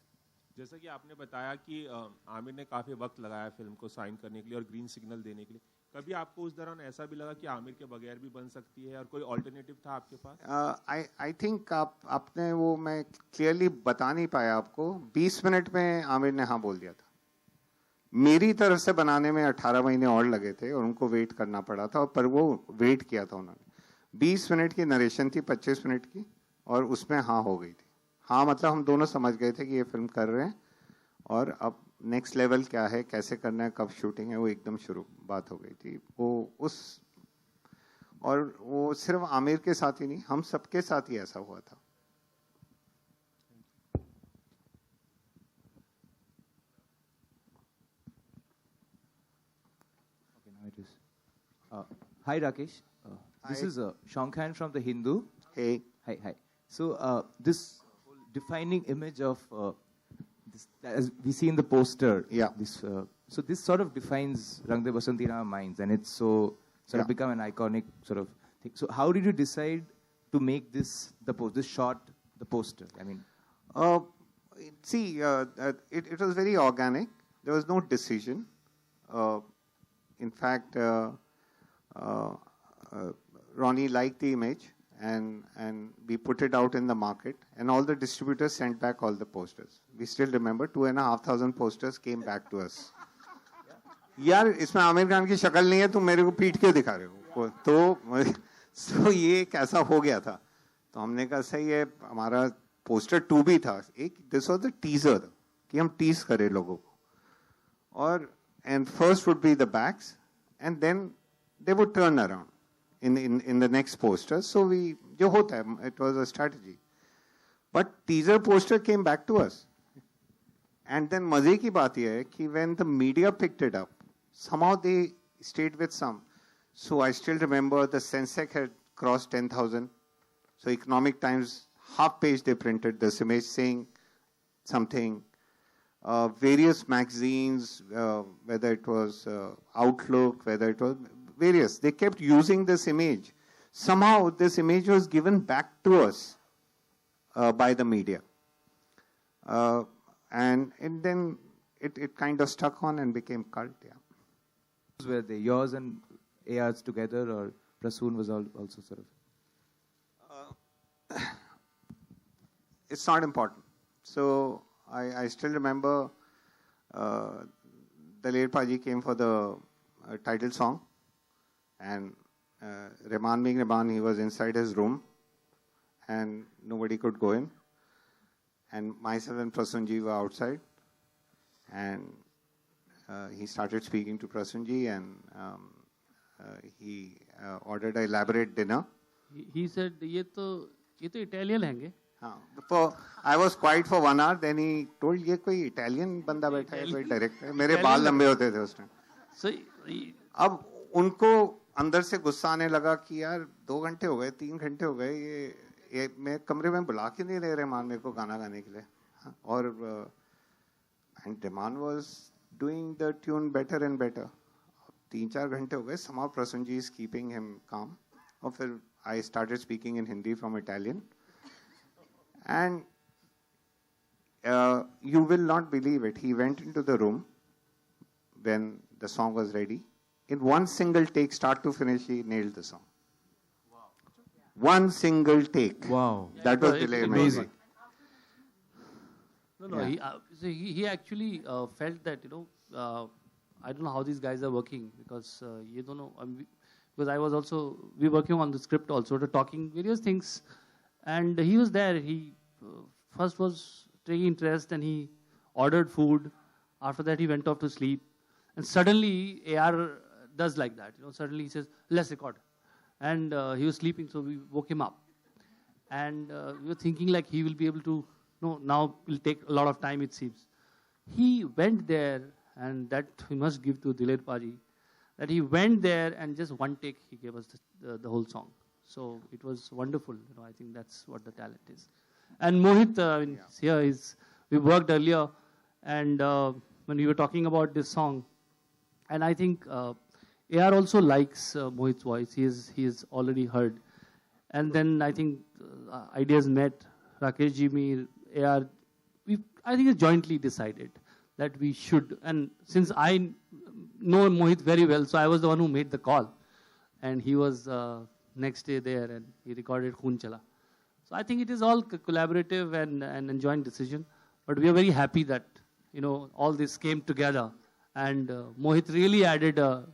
Speaker 11: जैसा कि आपने बताया कि आमिर ने काफ़ी वक्त लगाया फिल्म को साइन करने के लिए और ग्रीन सिग्नल देने के लिए, कभी आपको उस दौरान ऐसा भी लगा कि आमिर के बगैर भी बन सकती है और कोई ऑल्टरनेटिव था आपके पास?
Speaker 1: आई थिंक आपने वो, मैं क्लियरली बता नहीं पाया आपको, 20 मिनट में आमिर ने हाँ बोल दिया था। मेरी तरफ से बनाने में 18 महीने और लगे थे और उनको वेट करना पड़ा था, पर वो वेट किया था उन्होंने। 20 मिनट की नरेशन थी, 25 मिनट की, और उसमें हाँ हो गई थी। हाँ मतलब हम दोनों समझ गए थे कि ये फिल्म कर रहे हैं और अब नेक्स्ट लेवल क्या है, कैसे करना है, कब शूटिंग है, वो एकदम शुरू बात हो गई थी। और वो सिर्फ आमिर के साथ ही नहीं, हम सबके साथ ही ऐसा हुआ था।
Speaker 12: Hi Rakesh, this is Shaun Khan from the Hindu.
Speaker 1: Hey.
Speaker 12: Hi. So this defining image of this, as we see in the poster,
Speaker 1: yeah.
Speaker 12: So this sort of defines Rang De Basanti in our minds, and it's so sort of become an iconic sort of thing. So how did you decide to make this shot the poster? I mean,
Speaker 1: it was very organic. There was no decision. In fact, Ronnie liked the image, and we put it out in the market, and all the distributors sent back all the posters. We still remember 2,500 posters came back to us. यार इसमें आमिर खान की शक्ल नहीं है, तुम मेरे को पीट क्यों दिखा रहे हो? तो ये कैसा हो गया था, तो हमने कहा सही है, हमारा पोस्टर 2 भी था, एक दिस वाज द टीजर कि हम टीज करें लोगों को, और and first would be the backs and then they would turn around in the next poster. So जो होता है, it was a strategy. But teaser poster came back to us. And then मजे की बात यह है कि when the media picked it up, somehow they stayed with some. So I still remember the Sensex had crossed 10,000. So Economic Times, half page they printed this image saying something. Various magazines, whether it was Outlook, whether it was various, they kept using this image. Somehow this image was given back to us by the media. And then it kind of stuck on and became cult, yeah.
Speaker 12: Were they yours and AR's together, or Prasoon was also sort of?
Speaker 1: It's not important. So I still remember Daler Paji came for the title song, and Rahman being Rahman, he was inside his room and nobody could go in, and myself and Prasunji were outside, and he started speaking to Prasunji, and he ordered an elaborate dinner.
Speaker 13: He said, ये तो Italian हैंगे.
Speaker 1: I was quiet for 1 hour. Then he told, ये कोई Italian बंदा बैठा है, कोई डायरेक्टर. मेरे बाल लंबे होते थे उस टाइम. अब उनको अंदर से गुस्सा आने लगा कि यार 2 घंटे हो गए, 3 घंटे हो गए, ये मैं कमरे में बुला के नहीं रहे रहमान मेरे को गाना गाने के लिए. और and Rahman was doing the tune better and better. 3-4 घंटे हो गए. Somehow Prasunji is keeping him calm. और फिर I started speaking in Hindi from Italian. And you will not believe it. He went into the room when the song was ready. In one single take, start to finish, he nailed the song. Wow. One single take.
Speaker 12: Wow.
Speaker 1: That was delay.
Speaker 12: Amazing.
Speaker 13: No, he actually felt that, I don't know how these guys are working, because, ये दोनों, because I was also, we were working on the script also, talking various things. And he was there. He first was taking interest and he ordered food. After that, he went off to sleep. And suddenly, AR does like that. Suddenly he says, let's record. And he was sleeping, so we woke him up. And we were thinking like he will be able to, now it will take a lot of time, it seems. He went there, and that we must give to Diler Paji, that he went there and just one take, he gave us the whole song. So it was wonderful. I think that's what the talent is. And Mohit, here we worked earlier, and when we were talking about this song, and I think AR also likes Mohit's voice. He is already heard. And then I think ideas met. Rakesh ji, me, AR, I think it's jointly decided that we should. And since I know Mohit very well, so I was the one who made the call. And he was next day there and he recorded Khoon Chala. So I think it is all collaborative and a joint decision. But we are very happy that, all this came together. And Mohit really added a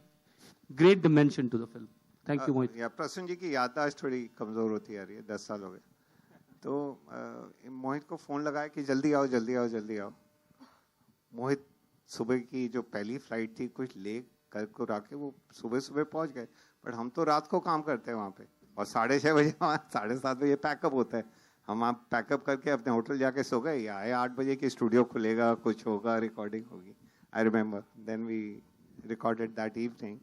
Speaker 13: great dimension to the film. Thank you, Mohit.
Speaker 1: Prasoon जी की याददाश्त थोड़ी कमजोर होती आ रही है, 10 साल हो गए. तो मोहित को फोन लगाया कि जल्दी आओ जल्दी आओ जल्दी आओ. मोहित सुबह की जो पहली फ्लाइट थी कुछ ले कर को राके वो सुबह सुबह पहुंच गए. बट हम तो रात को काम करते हैं वहाँ पे और 6:30 बजे 7:30 बजे पैकअप होता है. हम आप पैकअप करके अपने होटल जाके सो गए. आए 8 बजे की स्टूडियो खुलेगा, कुछ होगा, रिकॉर्डिंग होगी. I remember. Then we recorded that evening.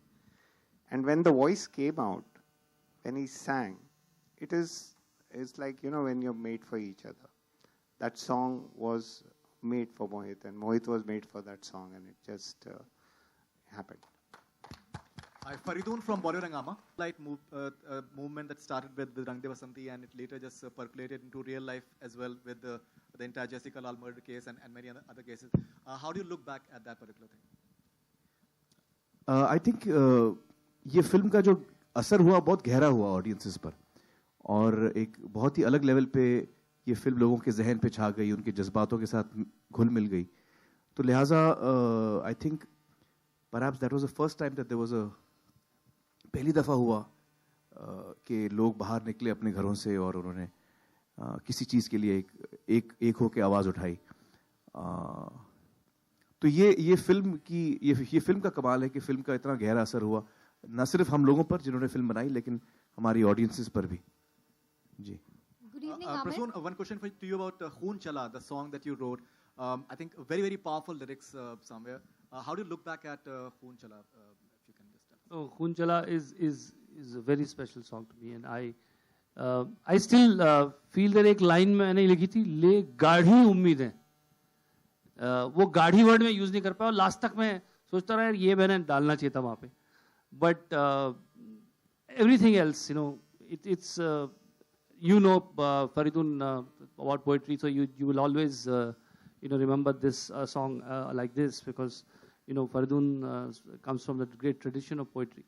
Speaker 1: And when the voice came out, when he sang, it's like, when you're made for each other. That song was made for Mohit, and Mohit was made for that song, and it just happened.
Speaker 14: Hi, Faridun from Bollywood Hangama. Movement that started with Rang De Basanti, and it later just percolated into real life as well with the entire Jessica Lal murder case and many other cases. How do you look back at that particular thing?
Speaker 9: I think ये फिल्म का जो असर हुआ बहुत गहरा हुआ ऑडियंसेस पर और एक बहुत ही अलग लेवल पे ये फिल्म लोगों के जहन पे छा गई, उनके जज्बातों के साथ घुल मिल गई. तो लिहाजा I think perhaps that was the first time that there was a पहली दफ़ा हुआ कि लोग बाहर निकले अपने घरों से और उन्होंने किसी चीज़ के लिए एक होके आवाज़ उठाई. तो ये फिल्म की ये फिल्म का कमाल है कि फिल्म का इतना गहरा असर हुआ न सिर्फ हम लोगों पर जिन्होंने फिल्म बनाई लेकिन हमारी ऑडियंसेस पर भी. जी.
Speaker 15: Good evening,
Speaker 14: Prasoon, one question to you about Khoon Chala, the song that you wrote. I think very, very powerful lyrics somewhere. How do you look back at Khoon Chala? If you can just tell us.
Speaker 13: Khoon Chala is a very special song to me, and I still feel that एक लाइन मैंने लिखी थी, ले गाढ़ी उम्मीदें. वो गाढ़ी वर्ड में यूज नहीं कर पाया और लास्ट तक मैं सोचता रहा ये मैंने डालना चाहिए था वहाँ पे. But everything else, it's Faridun about poetry, so you will always remember this song like this because Faridun comes from the great tradition of poetry,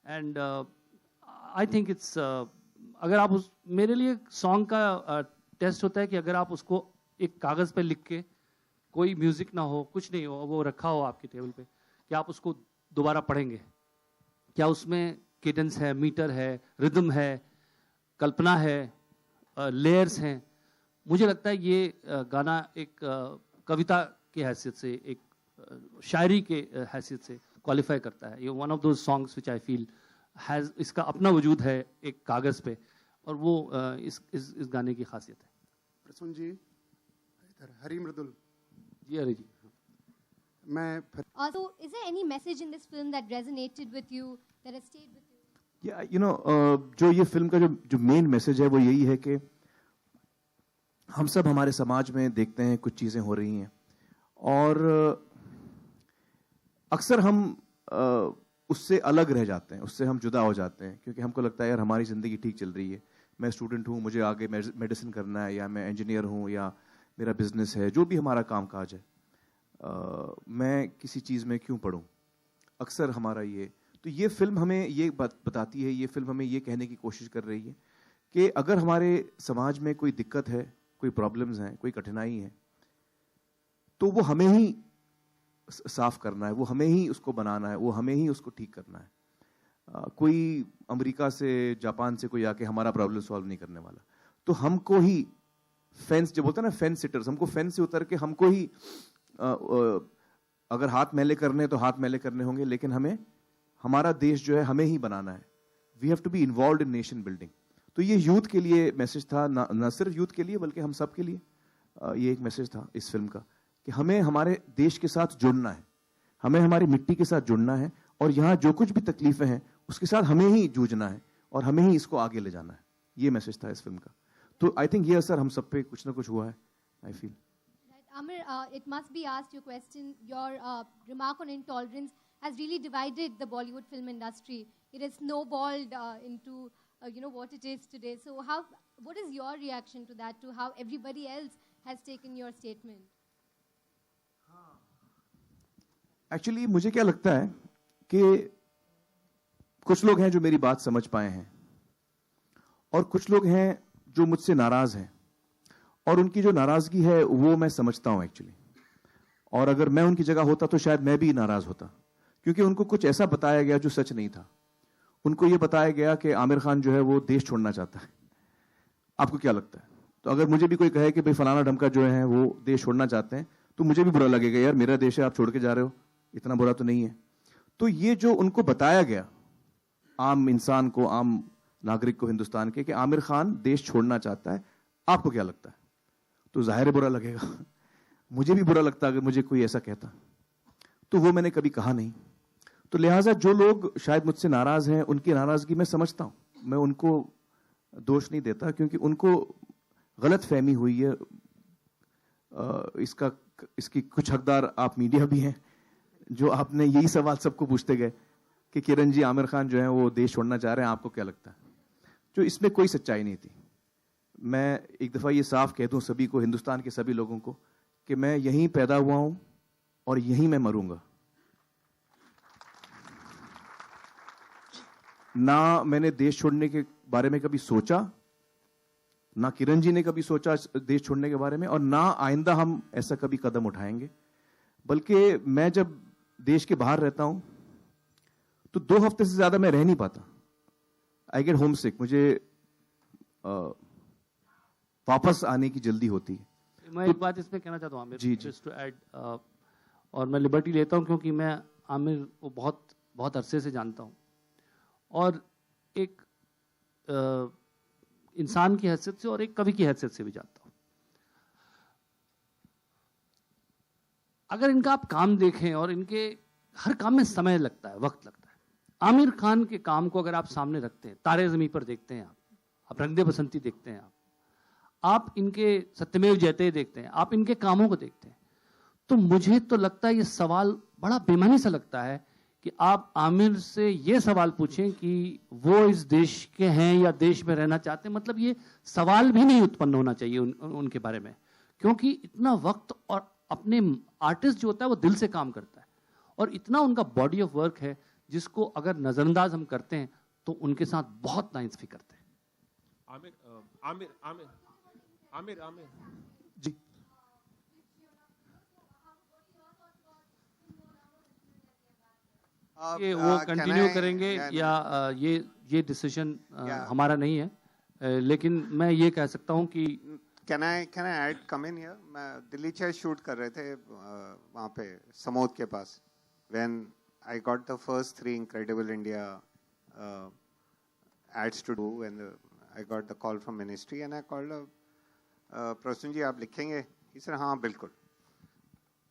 Speaker 13: and I think it's अगर आप मेरे लिए सॉन्ग का टेस्ट होता है कि अगर आप उसको एक कागज पे लिख के कोई म्यूजिक ना हो, कुछ नहीं हो, वो रखा हो आपके टेबल पे, कि आप उसको दोबारा पढ़ेंगे, क्या उसमें केडेंस है, मीटर है, रिदम है, कल्पना है, लेयर्स हैं. मुझे लगता है ये गाना एक कविता की हैसियत से, एक शायरी के हैसियत से क्वालिफाई करता है. ये one of those songs which I feel has इसका अपना वजूद है एक कागज पे, और वो इस गाने की खासियत है.
Speaker 16: प्रसून जी, इधर हरी मृदुल
Speaker 13: जी. हरी जी.
Speaker 15: Also, is there any message in this film that resonated with you, that has stayed with you?
Speaker 9: Yeah, जो ये फिल्म का जो मेन मैसेज है वो यही है कि हम सब हमारे समाज में देखते हैं कुछ चीजें हो रही हैं और अक्सर हम उससे अलग रह जाते हैं, उससे हम जुदा हो जाते हैं क्योंकि हमको लगता है यार हमारी जिंदगी ठीक चल रही है, मैं स्टूडेंट हूँ, मुझे आगे मेडिसिन करना है, या मैं इंजीनियर हूँ, या मेरा बिजनेस है, जो भी हमारा काम काज है, मैं किसी चीज़ में क्यों पढ़ूं. अक्सर हमारा ये तो ये फिल्म हमें ये बात बताती है, ये फिल्म हमें ये कहने की कोशिश कर रही है कि अगर हमारे समाज में कोई दिक्कत है, कोई प्रॉब्लम्स हैं, कोई कठिनाई है, तो वो हमें ही साफ करना है, वो हमें ही उसको बनाना है, वो हमें ही उसको ठीक करना है. कोई अमेरिका से, जापान से कोई आके हमारा प्रॉब्लम सॉल्व नहीं करने वाला। तो हमको ही फेंस, जो बोलते हैं ना फेंस सिटर्स, हमको फेंस से उतर के हमको ही अगर हाथ मैले करने तो हाथ मैले करने होंगे, लेकिन हमें हमारा देश जो है हमें ही बनाना है। We have to be involve in nation building. तो ये यूथ के लिए मैसेज था, न सिर्फ यूथ के लिए बल्कि हम सब के लिए ये एक मैसेज था इस फिल्म का, कि हमें हमारे देश के साथ जुड़ना है, हमें हमारी मिट्टी के साथ जुड़ना है, और यहाँ जो कुछ भी तकलीफें हैं उसके साथ हमें ही जूझना है और हमें ही इसको आगे ले जाना है। ये मैसेज था इस फिल्म का। तो आई थिंक ये असर हम सब पे कुछ ना कुछ हुआ है, I feel.
Speaker 15: Amir, it must be asked your question. Your remark on intolerance has really divided the Bollywood film industry. It has snowballed into what it is today. So what is your reaction to that, to how everybody else has taken your statement?
Speaker 9: Actually मुझे क्या लगता है कि कुछ लोग हैं जो मेरी बात समझ पाए हैं और कुछ लोग हैं जो मुझसे नाराज हैं, और उनकी जो नाराजगी है वो मैं समझता हूं एक्चुअली। और अगर मैं उनकी जगह होता तो शायद मैं भी नाराज होता, क्योंकि उनको कुछ ऐसा बताया गया जो सच नहीं था। उनको ये बताया गया कि आमिर खान जो है वो देश छोड़ना चाहता है। आपको क्या लगता है? तो अगर मुझे भी कोई कहे कि भाई फलाना ढमका जो है वो देश छोड़ना चाहते हैं, तो मुझे भी बुरा लगेगा, यार मेरा देश है, आप छोड़ के जा रहे हो, इतना बुरा तो नहीं है। तो ये जो उनको बताया गया आम इंसान को, आम नागरिक को हिंदुस्तान के, कि आमिर खान देश छोड़ना चाहता है, आपको क्या लगता है? तो जाहिर है बुरा लगेगा। मुझे भी बुरा लगता अगर मुझे कोई ऐसा कहता, तो वो मैंने कभी कहा नहीं। तो लिहाजा जो लोग शायद मुझसे नाराज हैं, उनकी नाराजगी मैं समझता हूं, मैं उनको दोष नहीं देता, क्योंकि उनको गलत फहमी हुई है। इसकी कुछ हकदार आप मीडिया भी हैं, जो आपने यही सवाल सबको पूछते गए कि किरण जी आमिर खान जो है वो देश छोड़ना चाह रहे हैं, आपको क्या लगता है? जो इसमें कोई सच्चाई नहीं थी। मैं एक दफा ये साफ कह दूं सभी को, हिंदुस्तान के सभी लोगों को, कि मैं यहीं पैदा हुआ हूं और यहीं मैं मरूंगा। ना मैंने देश छोड़ने के बारे में कभी सोचा, ना किरण जी ने कभी सोचा देश छोड़ने के बारे में, और ना आइंदा हम ऐसा कभी कदम उठाएंगे। बल्कि मैं जब देश के बाहर रहता हूं तो 2 हफ्ते से ज्यादा मैं रह नहीं पाता। आई गेट होम सिक, मुझे वापस आने की जल्दी होती है।
Speaker 13: मैं एक बात इसमें कहना चाहता हूँ आमिर,
Speaker 9: जी
Speaker 13: जस्ट टू ऐड, और मैं लिबर्टी लेता हूँ क्योंकि मैं आमिर को बहुत अरसे से जानता हूँ, और एक इंसान की हैसियत से और एक कवि की हैसियत से भी जानता हूँ। अगर इनका आप काम देखें, और इनके हर काम में समय लगता है, वक्त लगता है। आमिर खान के काम को अगर आप सामने रखते हैं, तारे ज़मीं पर देखते हैं आप रंग दे बसंती देखते हैं, आप इनके सत्यमेव जयते देखते हैं, आप इनके कामों को देखते हैं, तो मुझे तो लगता है ये सवाल बड़ा बेमानी सा लगता है कि आप आमिर से ये सवाल पूछें कि वो इस देश के हैं या देश में रहना चाहते हैं। मतलब ये सवाल भी नहीं उत्पन्न होना चाहिए उनके बारे में, क्योंकि इतना वक्त, और अपने आर्टिस्ट जो होता है वो दिल से काम करता है, और इतना उनका बॉडी ऑफ वर्क है जिसको अगर नजरअंदाज हम करते हैं तो उनके साथ बहुत नाइंसाफी करते हैं।
Speaker 11: आमिर आमिर आमिर आमिर आमिर
Speaker 9: जी,
Speaker 13: ये वो कंटिन्यू करेंगे या ये डिसीजन हमारा नहीं है, लेकिन मैं ये कह सकता हूँ कि
Speaker 1: Can I add, come in here? मैं दिल्ली चेयर शूट कर रहे थे वहाँ पे समोद के पास, when I got the first 3 Incredible India ads to do, and I got the call from ministry, and I called Prasoon जी आप लिखेंगे? He said हाँ बिल्कुल.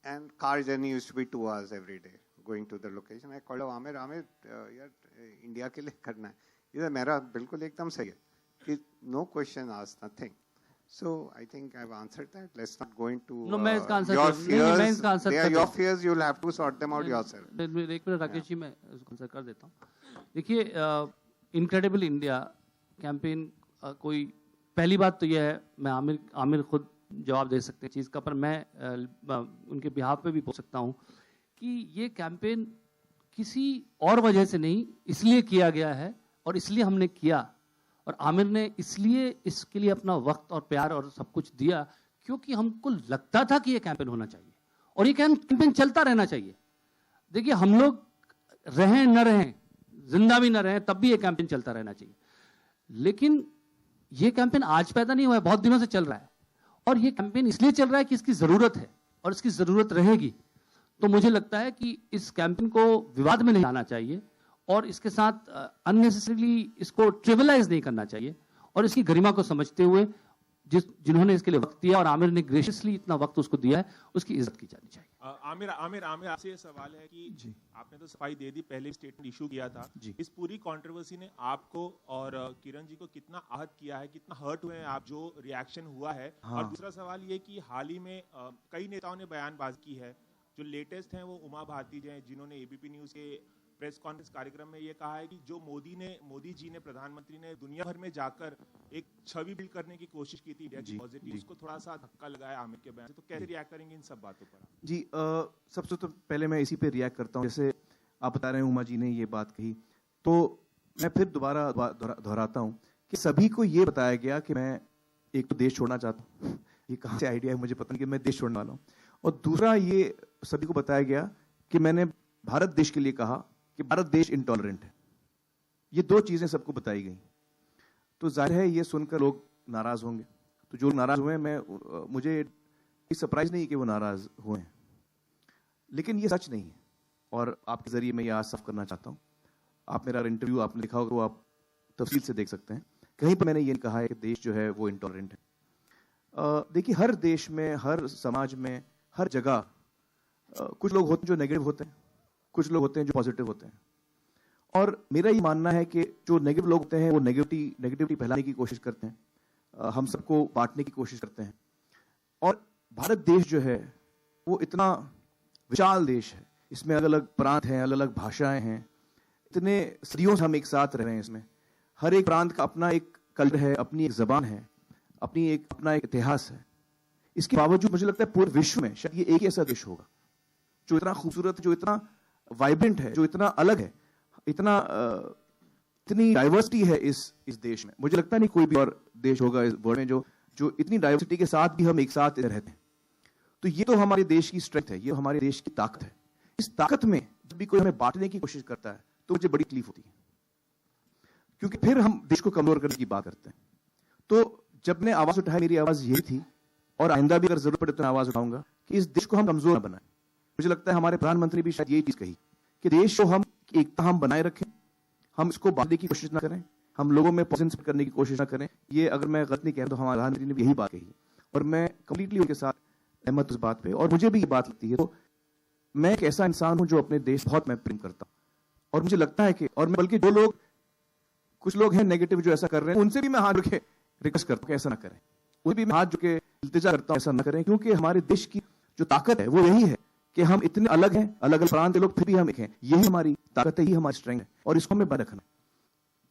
Speaker 1: And car journey used to be 2 hours every day going to the location. I called Aamir यार इंडिया के लिए करना है। He said मेरा बिल्कुल एकदम सही है, no question asked, nothing. So I think I've answered that. Let's not go into
Speaker 13: no, मैं इसका आंसर
Speaker 1: your fears.
Speaker 13: मैं इसका answer
Speaker 1: They are your fears. You'll have to sort them out yourself.
Speaker 13: एक मिनट राकेश जी, मैं इसको आंसर कर देता हूँ। देखिए, इनक्रेडिबल इंडिया कैंपेन कोई, पहली बात तो यह है, मैं आमिर खुद जवाब दे सकते हैं चीज़ का, पर मैं उनके बिहाफ पे भी बोल सकता हूँ कि ये कैंपेन किसी और वजह से नहीं, इसलिए किया गया है और इसलिए हमने किया, और आमिर ने इसलिए इसके लिए अपना वक्त और प्यार और सब कुछ दिया क्योंकि हमको लगता था कि ये कैंपेन होना चाहिए और ये कैंपेन चलता रहना चाहिए। देखिए, हम लोग रहें न रहें, जिंदा भी ना रहे तब भी ये कैंपेन चलता रहना चाहिए। लेकिन ये कैंपेन आज पैदा नहीं हुआ है, बहुत दिनों से चल रहा है, और ये कैंपेन इसलिए चल रहा है कि इसकी जरूरत है और इसकी जरूरत रहेगी। तो मुझे लगता है कि इस कैंपेन को विवाद में नहीं लाना चाहिए और इसके साथ अननेसेसरीली इसको ट्रिविलाइज नहीं करना चाहिए, और इसकी गरिमा को समझते हुए जिन्होंने इसके लिए वक्त दिया और आमिर ने ग्रेशियसली इतना वक्त उसको दिया है, उसकी इज्जत की जानी चाहिए।
Speaker 11: आमिर आपसे ये सवाल है कि आपने तो सफाई दे दी, पहले स्टेटमेंट इशू किया था, इस पूरी कंट्रोवर्सी ने आपको और किरण जी को कितना आहत किया है, कितना हर्ट हुए हैं आप, जो रिएक्शन हुआ है?
Speaker 9: हाँ।
Speaker 11: और दूसरा सवाल ये कि हाल ही में कई नेताओं ने बयानबाजी की है, जो लेटेस्ट हैं वो उमा भारती जी हैं, जिन्होंने एबीपी न्यूज के प्रेस कॉन्फ्रेंस कार्यक्रम में ये कहा है कि जो मोदी जी ने, प्रधानमंत्री ने दुनिया भर में जाकर एक छवि बिल्ड करने की कोशिश की थी इंडिया की पॉजिटिव, उसको थोड़ा सा धक्का लगाया आमिर के बयान से। तो कैसे रिएक्ट करेंगे इन सब बातों पर?
Speaker 9: जी, सबसे तो पहले मैं इसी पे रिएक्ट करता हूँ। जैसे आप बता रहे हैं उमा जी ने ये बात कही, तो मैं फिर दोबारा दोहराता हूँ कि सभी को ये बताया गया कि मैं एक तो देश छोड़ना चाहता हूँ, ये कहाँ से आइडिया है मुझे पता नहीं कि मैं देश छोड़ने वाला हूँ, और दूसरा ये सभी को बताया गया कि मैंने भारत देश के लिए कहा कि भारत देश इंटॉलरेंट है। ये दो चीजें सबको बताई गई, तो जाहिर है ये सुनकर लोग नाराज होंगे। तो जो नाराज हुए हैं, मुझे सरप्राइज नहीं कि वो नाराज हुए हैं, लेकिन ये सच नहीं है। और आपके जरिए मैं ये आज साफ करना चाहता हूँ, आप मेरा इंटरव्यू आपने लिखा होगा, वो आप तफसील से देख सकते हैं। कहीं पर मैंने ये कहा है कि देश जो है वो इंटॉलरेंट है। देखिए, हर देश में, हर समाज में, हर जगह कुछ लोग होते हैं जो नेगेटिव होते हैं, कुछ लोग होते हैं जो पॉजिटिव होते हैं। और मेरा ये मानना है कि जो नेगेटिव लोग होते हैं वो नेगेटिविटी फैलाने की कोशिश करते हैं, हम सबको बांटने की कोशिश करते हैं। और भारत देश जो है वो इतना विशाल देश है, इसमें अलग अलग प्रांत हैं, अलग अलग भाषाएं हैं, इतने सदियों से हम एक साथ रह रहे हैं। इसमें हर एक प्रांत का अपना एक कल्चर है, अपनी एक जबान है, अपना एक इतिहास है। इसके बावजूद मुझे लगता है पूरे विश्व में शायद ये एक ही ऐसा देश होगा जो इतना खूबसूरत, जो इतना वाइब्रेंट है, जो इतना अलग है, इतनी डाइवर्सिटी है इस देश में। मुझे लगता नहीं कोई भी और देश होगा इस वर्ल्ड में जो इतनी डाइवर्सिटी के साथ भी हम एक साथ रहते हैं। तो ये तो हमारे देश की स्ट्रेंथ है, ये हमारे देश की ताकत है। इस ताकत में जब भी कोई हमें बांटने की कोशिश करता है तो मुझे बड़ी तकलीफ होती है, क्योंकि फिर हम देश को कमजोर करने की बात करते हैं। तो जब मैंने आवाज उठाई, मेरी आवाज यही थी, और आइंदा भी अगर जरूरत पड़े तो मैं आवाज उठाऊंगा कि इस देश को हम कमजोर न बनाएं। मुझे लगता है हमारे प्रधानमंत्री भी शायद यही चीज कही कि देश को हम एकता हम बनाए रखें, हम इसको बांटने की कोशिश ना करें, हम लोगों में पॉजिटिव करने की कोशिश ना करें। ये अगर मैं गलत नहीं कह रहा तो हमारे प्रधानमंत्री ने भी यही बात कही, और मैं कंप्लीटली उनके साथ सहमत उस बात पे, और मुझे भी ये बात लगती है। तो मैं एक ऐसा इंसान हूं जो अपने देश बहुत मैं प्रेम करता हूं, और मुझे लगता है कि, और मैं बल्कि जो लोग, कुछ लोग हैं नेगेटिव जो ऐसा कर रहे हैं, उनसे भी मैं हाथ जोड़ के रिक्वेस्ट करता हूं कि ऐसा ना करें, उनसे भी मैं हाथ जोड़ के इल्तिजा करता हूं ऐसा ना करें, क्योंकि हमारे देश की जो ताकत है वो यही है कि हम इतने अलग हैं, अलग अलग प्रांत के लोग, फिर भी हम एक हैं। यही हमारी ताकत है, यही हमारी स्ट्रेंथ है, और इसको हमें बनाए रखना।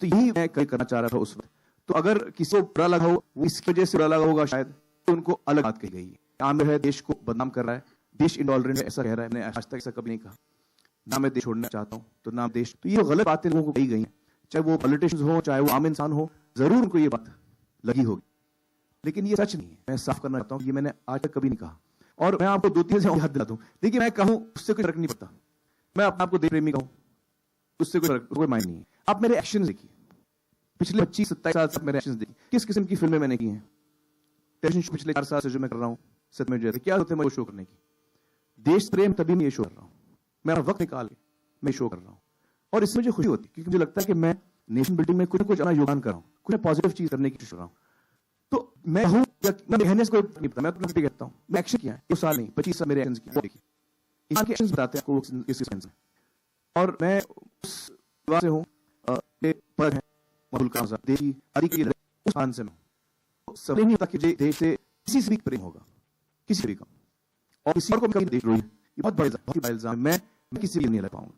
Speaker 9: तो यही मैं कहीं करना चाह रहा था उस वक्त। तो अगर किसी को बुरा लगा हो, वो इसकी वजह से बुरा लगा होगा शायद, तो उनको अलग बात कही गई है। आमिर है देश को बदनाम कर रहा है, देश इंटॉलरेंट है ऐसा कह रहा है। मैंने आज तक ऐसा कभी नहीं कहा, ना मैं देश छोड़ना चाहता हूँ, तो ना देश। तो ये गलत बातें लोगों को कही गई हैं, चाहे वो पॉलिटिशियंस हो, चाहे वो आम इंसान हो, जरूर उनको ये बात लगी होगी, लेकिन ये सच नहीं है। मैं साफ करना चाहता हूँ, ये मैंने आज तक कभी नहीं कहा। और मैं आपको 2-3 से याद दिला दूं, देखिए मैं कहूं उससे कोई फर्क नहीं पड़ता, मैं अपने आपको देश प्रेमी कहूं उससे कोई मायने नहीं है। आप मेरे एक्शन देखिए, पिछले 25-27 साल तक मेरे एक्शन देखिए, किस किस्म की फिल्में मैंने की हैं। टेलीविजन पिछले 4 साल से जो मैं कर रहा हूं, सच में जो है क्या होते हैं मुझे शो करने की, देश प्रेम, तभी मैं ये शो कर रहा हूं, मेरा वक्त निकाल के मैं शो कर रहा हूं, और इसमें मुझे खुशी होती है, क्योंकि मुझे लगता है कि मैं नेशन बिल्डिंग में कुछ न कुछ अपना योगदान कर रहा हूं, कुछ पॉजिटिव चीज करने की कोशिश कर रहा हूं। तो मैं हूं या मैं कहने से कोई नहीं पता, मैं तो कहता हूं मैं एक्शन किया है, 2 साल नहीं 25 साल मेरे एक्शन किए। देखिए इंसान के एक्शन बताते हैं आपको किस सेंस में, और मैं उस विवाह से हूं, पर है मबुल का देश की आदि की उस स्थान से मैं सब नहीं होता कि देश से किसी से भी प्रेम होगा, किसी भी का, और किसी और को कभी देश रोई, ये बहुत बड़ा इल्जाम मैं किसी भी नहीं ले पाऊंगा।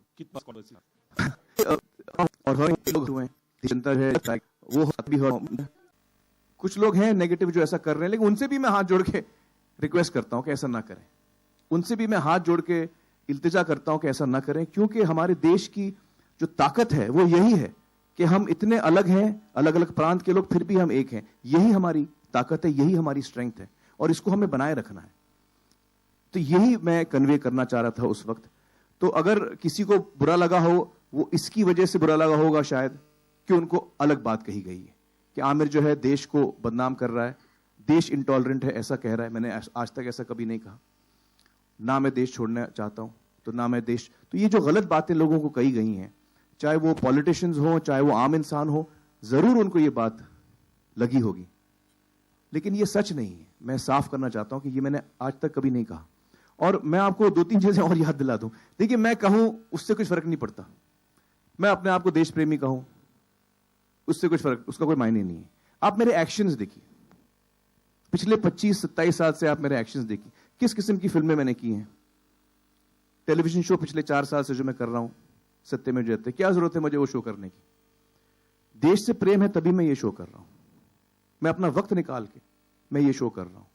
Speaker 9: और हर लोग हुए हैं, जनता है वो भी हो, कुछ लोग हैं नेगेटिव जो ऐसा कर रहे हैं, लेकिन उनसे भी मैं हाथ जोड़ के रिक्वेस्ट करता हूं कि ऐसा ना करें, उनसे भी मैं हाथ जोड़ के इल्तिजा करता हूं कि ऐसा ना करें, क्योंकि हमारे देश की जो ताकत है वो यही है कि हम इतने अलग हैं, अलग अलग प्रांत के लोग, फिर भी हम एक हैं। यही हमारी ताकत है, यही हमारी स्ट्रेंथ है, और इसको हमें बनाए रखना है। तो यही मैं कन्वे करना चाह रहा था उस वक्त। तो अगर किसी को बुरा लगा हो, वो इसकी वजह से बुरा लगा होगा शायद कि उनको अलग बात कही गई है कि आमिर जो है देश को बदनाम कर रहा है, देश इंटॉलरेंट है, ऐसा कह रहा है। मैंने आज तक ऐसा कभी नहीं कहा। ना मैं देश छोड़ना चाहता हूं, तो ना मैं देश। तो ये जो गलत बातें लोगों को कही गई हैं, चाहे वो पॉलिटिशियंस हो, चाहे वो आम इंसान हो, जरूर उनको ये बात लगी होगी, लेकिन ये सच नहीं है। मैं साफ करना चाहता हूं कि ये मैंने आज तक कभी नहीं कहा। और मैं आपको 2-3 चीजें और याद दिला दूं। देखिए, मैं कहूं उससे कुछ फर्क नहीं पड़ता। मैं अपने आप को देश प्रेमी कहूं, उससे कुछ फर्क, उसका कोई मायने नहीं है। आप मेरे एक्शंस देखिए, पिछले 25-27 साल से आप मेरे एक्शंस देखिए, किस किस्म की फिल्में मैंने की हैं। टेलीविजन शो पिछले 4 साल से जो मैं कर रहा हूं, सत्य में जयते, क्या जरूरत है मुझे वो शो करने की? देश से प्रेम है तभी मैं ये शो कर रहा हूं। मैं अपना वक्त निकाल के मैं ये शो कर रहा हूं,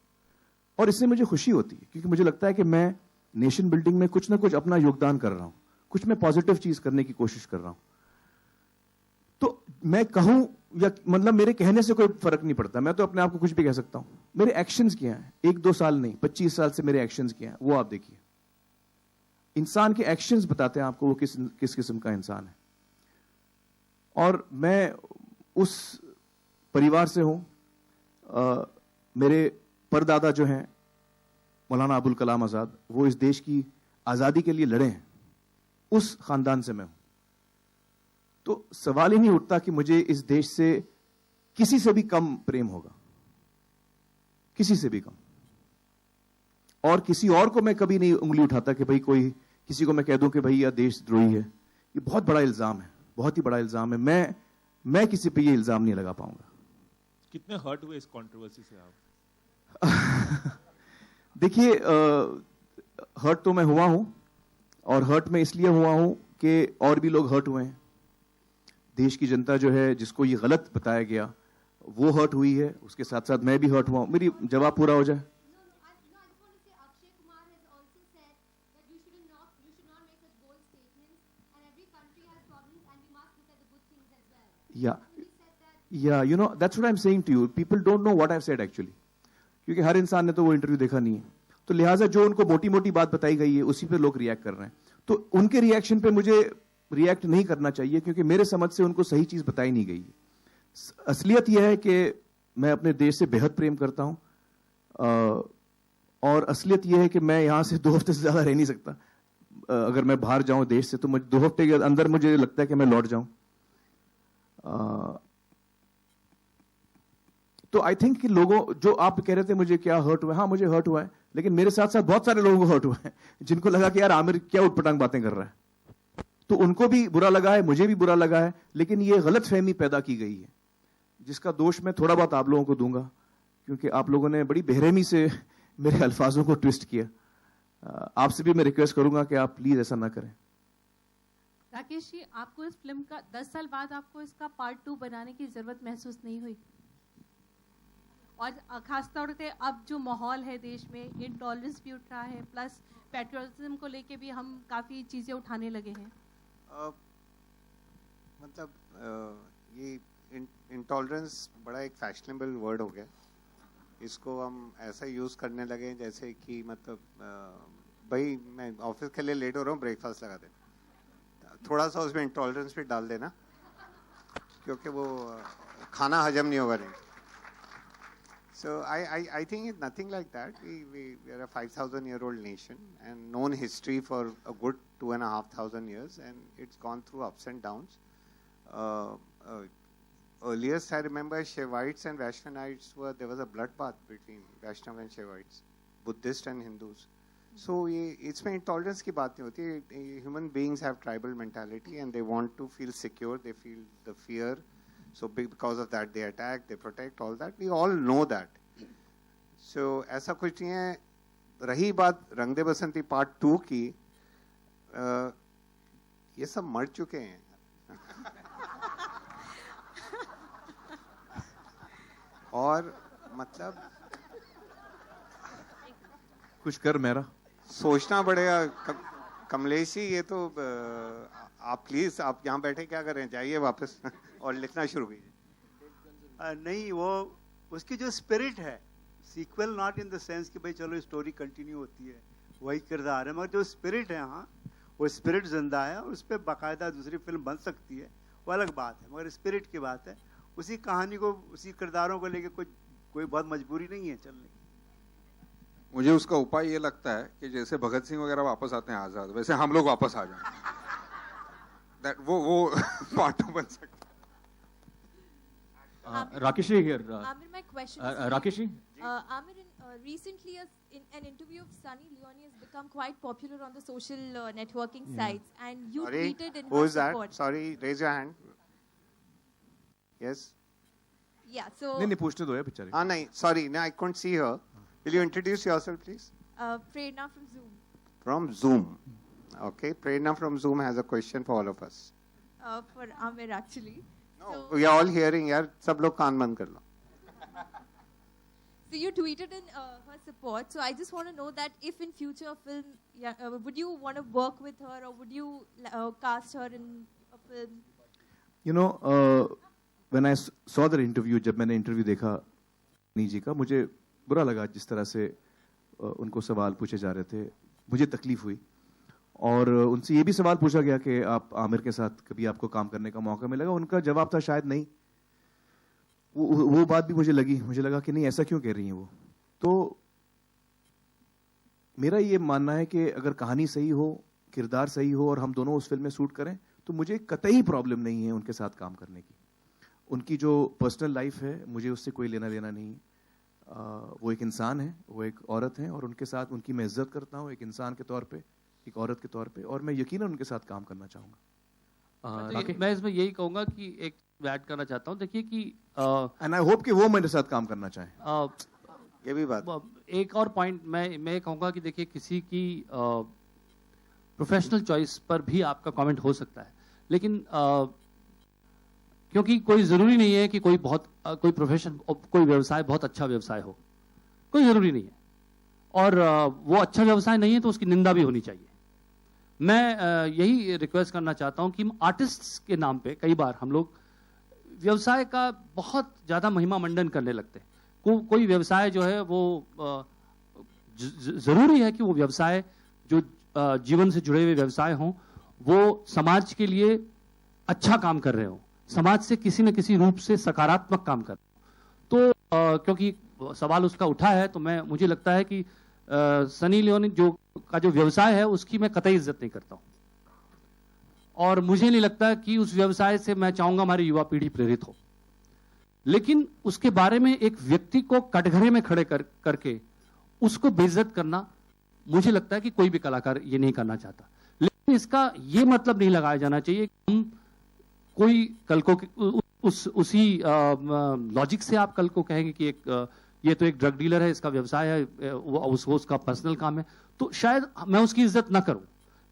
Speaker 9: और इससे मुझे खुशी होती है, क्योंकि मुझे लगता है कि मैं नेशन बिल्डिंग में कुछ ना कुछ अपना योगदान कर रहा हूं, कुछ मैं पॉजिटिव चीज करने की कोशिश कर रहा हूं। तो मैं कहूं या मतलब मेरे कहने से कोई फर्क नहीं पड़ता। मैं तो अपने आप को कुछ भी कह सकता हूं। मेरे एक्शंस क्या हैं, 1-2 साल नहीं, 25 साल से मेरे एक्शंस क्या हैं, वो आप देखिए। इंसान के एक्शंस बताते हैं आपको वो किस किस्म का इंसान है। और मैं उस परिवार से हूं। मेरे परदादा जो हैं मौलाना अबुल कलाम आजाद, वो इस देश की आजादी के लिए लड़े हैं, उस खानदान से मैं हूं। तो सवाल ही नहीं उठता कि मुझे इस देश से किसी से भी कम प्रेम होगा, किसी से भी कम। और किसी और को मैं कभी नहीं उंगली उठाता कि भाई कोई किसी को मैं कह दूं कि भाई यह देशद्रोही है। ये बहुत बड़ा इल्जाम है, बहुत ही बड़ा इल्जाम है। मैं किसी पे ये इल्जाम नहीं लगा पाऊंगा।
Speaker 11: कितने हर्ट हुए इस कंट्रोवर्सी से आप?
Speaker 9: देखिए, हर्ट तो मैं हुआ हूं, और हर्ट में इसलिए हुआ हूं कि और भी लोग हर्ट हुए हैं। देश की जनता जो है, जिसको ये गलत बताया गया, वो हर्ट हुई है। उसके साथ साथ मैं भी हर्ट हुआ हूं। मेरी जवाब पूरा हो जाए। Yeah, you know, that's what I'm saying to you. People don't know what I've said actually. क्योंकि हर इंसान ने तो वो इंटरव्यू देखा नहीं है, तो लिहाजा जो उनको मोटी मोटी बात बताई गई है उसी पे लोग रिएक्ट कर रहे हैं। तो उनके रिएक्शन पे मुझे रिएक्ट नहीं करना चाहिए, क्योंकि मेरे समझ से उनको सही चीज बताई नहीं गई है। असलियत यह है कि मैं अपने देश से बेहद प्रेम करता हूं, और असलियत यह है कि मैं यहां से 2 हफ्ते से ज्यादा रह नहीं सकता। अगर मैं बाहर जाऊं देश से, तो 2 हफ्ते के अंदर मुझे लगता है कि मैं लौट जाऊं। तो आई थिंक कि लोगों, जो आप कह रहे थे मुझे क्या हर्ट हुआ है, हाँ मुझे हर्ट हुआ है, लेकिन मेरे साथ साथ बहुत सारे लोगों को हर्ट हुआ है, जिनको लगा कि यार आमिर क्या उटपटांग बातें कर रहा है। तो उनको भी बुरा लगा है, मुझे भी बुरा लगा है, लेकिन ये गलत फहमी पैदा की गई है, जिसका दोष मैं थोड़ा बहुत आप लोगों को दूंगा, क्योंकि आप लोगों ने बड़ी बेरहमी से मेरे अल्फाजों को ट्विस्ट किया। आपसे भी मैं रिक्वेस्ट करूंगा कि आप प्लीज ऐसा ना करें।
Speaker 17: राकेश जी, आपको इस फिल्म का 10 साल बाद आपको इसका पार्ट 2 बनाने की जरूरत महसूस नहीं हुई? और खासतौर पे अब जो माहौल है देश में, इंटॉलरेंस भी उठ रहा है, प्लस पेट्रियटिज्म को लेके भी हम काफ़ी चीज़ें उठाने लगे हैं।
Speaker 1: ये इंटॉलरेंस बड़ा एक फैशनेबल वर्ड हो गया। इसको हम ऐसा यूज़ करने लगे जैसे कि मतलब भाई मैं ऑफिस के लिए लेट हो रहा हूँ, ब्रेकफास्ट लगा देना, थोड़ा सा उसमें इंटॉलरेंस भी डाल देना, क्योंकि वो खाना हजम नहीं होगा नहीं। So I think it's nothing like that. We are a 5,000-year-old nation and known history for a good 2,500 years, and it's gone through ups and downs. Earliest I remember Shaivites and Vaishnavites there was a bloodbath between Vaishnav and Shaivites, Buddhists and Hindus. So इसमें intolerance की बात नहीं होती। Human beings have tribal mentality and they want to feel secure. They feel the fear. So because of that they attack, they protect, all that. We all know that. So ऐसा कुछ नहीं है। रही बात रंग दे बसंती पार्ट 2 की, ये सब मर चुके हैं। और मतलब
Speaker 9: कुछ कर मेरा
Speaker 1: सोचना पड़ेगा। कमलेश जी, ये तो आप प्लीज, आप यहाँ बैठे क्या कर रहे हैं, जाइए वापस और लिखना शुरू कीजिए।
Speaker 7: नहीं, वो उसकी जो स्पिरिट है, sequel not in the sense कि भाई चलो स्टोरी कंटिन्यू होती है, वही किरदार है, मगर जो स्पिरिट है हाँ, वो स्पिरिट जिंदा है, और उस पर बाकायदा दूसरी फिल्म बन सकती है, वो अलग बात है, मगर स्पिरिट की बात है। उसी कहानी को, उसी किरदारों को लेके कोई बहुत मजबूरी नहीं है चलने की।
Speaker 6: मुझे उसका उपाय ये लगता है कि जैसे भगत सिंह वगैरह वापस आते हैं आजाद, वैसे हम लोग वापस आ जाएं। वो पार्ट बन सकता है।
Speaker 18: Rakesh here.
Speaker 19: Amir, my question
Speaker 18: Rakesh?
Speaker 19: Amir, recently in an interview of Sunny Leone has become quite popular on the social networking sites, and you
Speaker 1: Sorry,
Speaker 19: tweeted in
Speaker 1: who
Speaker 19: her
Speaker 1: is that?
Speaker 19: support.
Speaker 1: Sorry, raise your hand. Yes?
Speaker 19: Yeah, so...
Speaker 9: नहीं पूछने दो यार बेचारे।
Speaker 1: हाँ नहीं, sorry, no, I couldn't see her. Will you introduce yourself, please?
Speaker 19: Prerna from Zoom.
Speaker 1: From Zoom. Okay, Prerna from Zoom has a question for all of us.
Speaker 19: For Amir, actually.
Speaker 1: No, we are all hearing, yaar. Sab log kaan band kar lo.
Speaker 19: So you tweeted in her support. So I just want to know that if in future film, would you want to work with her, or would you cast her in a film?
Speaker 9: You know, when I saw the interview, जब मैंने इंटरव्यू देखा नी जी का, मुझे बुरा लगा जिस तरह से उनको सवाल पूछे जा रहे थे। मुझे तकलीफ हुई, और उनसे ये भी सवाल पूछा गया कि आप आमिर के साथ कभी आपको काम करने का मौका मिलेगा। उनका जवाब था शायद नहीं। वो बात भी मुझे लगी, मुझे लगा कि नहीं, ऐसा क्यों कह रही हैं वो। तो मेरा ये मानना है कि अगर कहानी सही हो, किरदार सही हो, और हम दोनों उस फिल्म में शूट करें, तो मुझे कतई प्रॉब्लम नहीं है उनके साथ काम करने की। उनकी जो पर्सनल लाइफ है, मुझे उससे कोई लेना देना नहीं। वो एक इंसान है, वो एक औरत है, और उनके साथ उनकी मैं इज्जत करता हूँ एक इंसान के तौर पे, एक औरत के तौर पे, और मैं यकीनन उनके साथ काम करना चाहूँगा।
Speaker 13: तो मैं इसमें यही कहूँगा कि एक ऐड करना चाहता हूँ, देखिए कि
Speaker 9: एंड आई होप कि वो मेरे साथ काम करना चाहें।
Speaker 1: ये भी बात।
Speaker 13: एक और पॉइंट मैं कहूँगा कि देखिए किसी की प्रोफेशनल चॉइस पर भी आपका कमेंट हो सकता है, लेकिन क्योंकि कोई जरूरी नहीं है कि कोई प्रोफेशन, कोई व्यवसाय बहुत अच्छा व्यवसाय हो, कोई जरूरी नहीं है, और वो अच्छा व्यवसाय नहीं है तो उसकी निंदा भी होनी चाहिए। मैं यही रिक्वेस्ट करना चाहता हूं कि आर्टिस्ट्स के नाम पे कई बार हम लोग व्यवसाय का बहुत ज्यादा महिमा मंडन करने लगते हैं। कोई व्यवसाय जो है वो जरूरी है कि वो व्यवसाय जो जीवन से जुड़े हुए व्यवसाय हों, वो समाज के लिए अच्छा काम कर रहे हों, समाज से किसी न किसी रूप से सकारात्मक काम कर रहे हों। तो क्योंकि सवाल उसका उठा है, तो मुझे लगता है कि सनी लियोनी का जो व्यवसाय है उसकी मैं कतई इज्जत नहीं करता हूं, और मुझे नहीं लगता कि उस व्यवसाय से मैं चाहूंगा हमारी युवा पीढ़ी प्रेरित हो। लेकिन उसके बारे में एक व्यक्ति को कटघरे में खड़े करके उसको बेइज्जत करना, मुझे लगता है कि कोई भी कलाकार ये नहीं करना चाहता। लेकिन इसका ये मतलब नहीं लगाया जाना चाहिए कि हम कोई कल को उसी लॉजिक से आप कल को कहेंगे कि ये तो एक ड्रग डीलर है, इसका व्यवसाय है, उसका पर्सनल काम है, तो शायद मैं उसकी इज्जत ना करूं,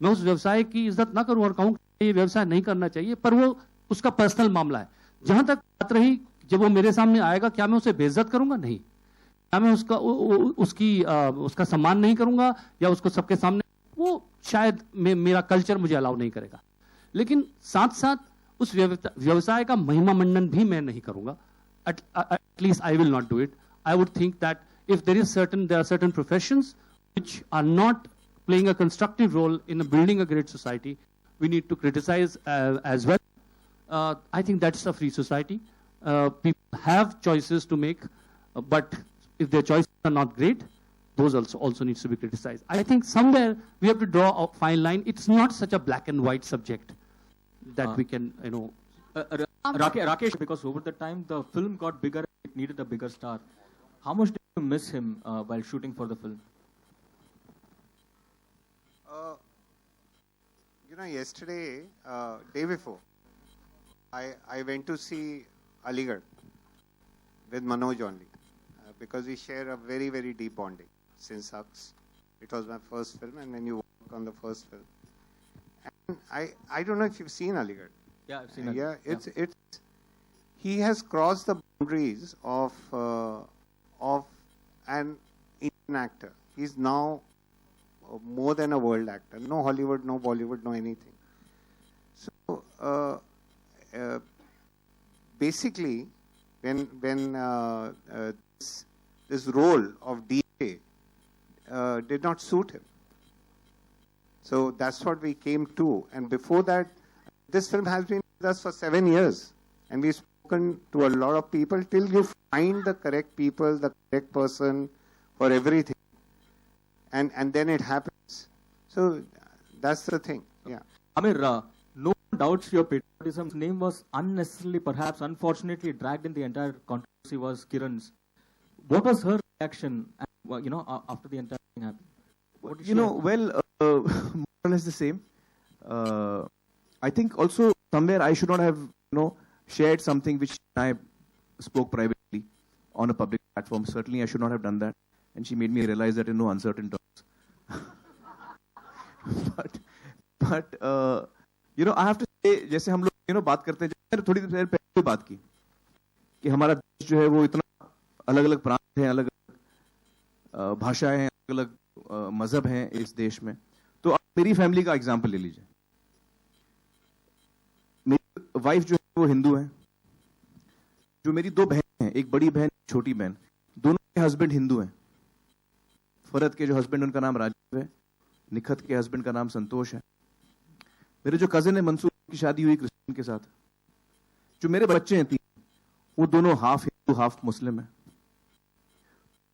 Speaker 13: मैं उस व्यवसाय की इज्जत ना करूं और कहूं कि ये व्यवसाय नहीं करना चाहिए, पर वो उसका पर्सनल मामला है। जहां तक बात रही, जब वो मेरे सामने आएगा, क्या मैं उसे बेइज्जत करूंगा? नहीं। क्या मैं उसका सम्मान नहीं करूंगा या उसको सबके सामने, वो शायद मेरा कल्चर मुझे अलाउ नहीं करेगा। लेकिन साथ साथ उस व्यवसाय का महिमा मंडन भी मैं नहीं करूंगा। At least I will not do it. I would think that if there are certain professions which are not playing a constructive role in building a great society, we need to criticize as well. I think that's a free society. People have choices to make, but if their choices are not great, those also needs to be criticized. I think somewhere we have to draw a fine line. It's not such a black and white subject that we can,
Speaker 18: Rakesh, because over the time the film got bigger, it needed a bigger star. How much did you miss him while shooting for the film?
Speaker 1: Yesterday, day before, I went to see Aligarh with Manoj only, because we share a very, very deep bonding since Hux. It was my first film, and when you work on the first film, and I don't know if you've seen Aligarh.
Speaker 18: Yeah, I've seen it.
Speaker 1: Yeah, he has crossed the boundaries of an Indian actor. He's now more than a world actor. No Hollywood, no Bollywood, no anything. So basically, when this role of DJ did not suit him, So that's what we came to. And before that, this film has been with us for 7 years. And we've spoken to a lot of people till you find the correct people, the correct person for everything. And then it happens. So that's the thing. Yeah.
Speaker 18: Amir, no one doubts your patriotism. His name was unnecessarily, perhaps unfortunately, dragged in the entire controversy was Kiran's. What was her reaction, after the entire thing happened? What did she
Speaker 9: more or less the same. I think also somewhere I should not have, shared something which I spoke privately on a public platform. Certainly I should not have done that. And she made me realize that in no uncertain terms. but I have to say, जैसे हम लोग बात करते हैं, मैंने थोड़ी देर पहले बात की कि हमारा देश जो है वो इतना अलग अलग प्रांत हैं, अलग अलग भाषाएं हैं, अलग अलग मजहब हैं इस देश में. तो आप मेरी फैमिली का एग्जांपल ले लीजिए. मेरी वाइफ जो है वो हिंदू है. जो मेरी 2 बहन हैं, एक बड़ी बहन, एक छोटी बहन, दोनों के हस्बैंड हिंदू हैं. फरहत के जो हस्बैंड उनका नाम राजीव है, निखत के हस्बैंड का नाम संतोष है. मेरे जो कजिन है मंसूर की शादी हुई क्रिश्चियन के साथ. जो मेरे बच्चे हैं 3, वो दोनों हाफ हिंदू हाफ मुस्लिम है.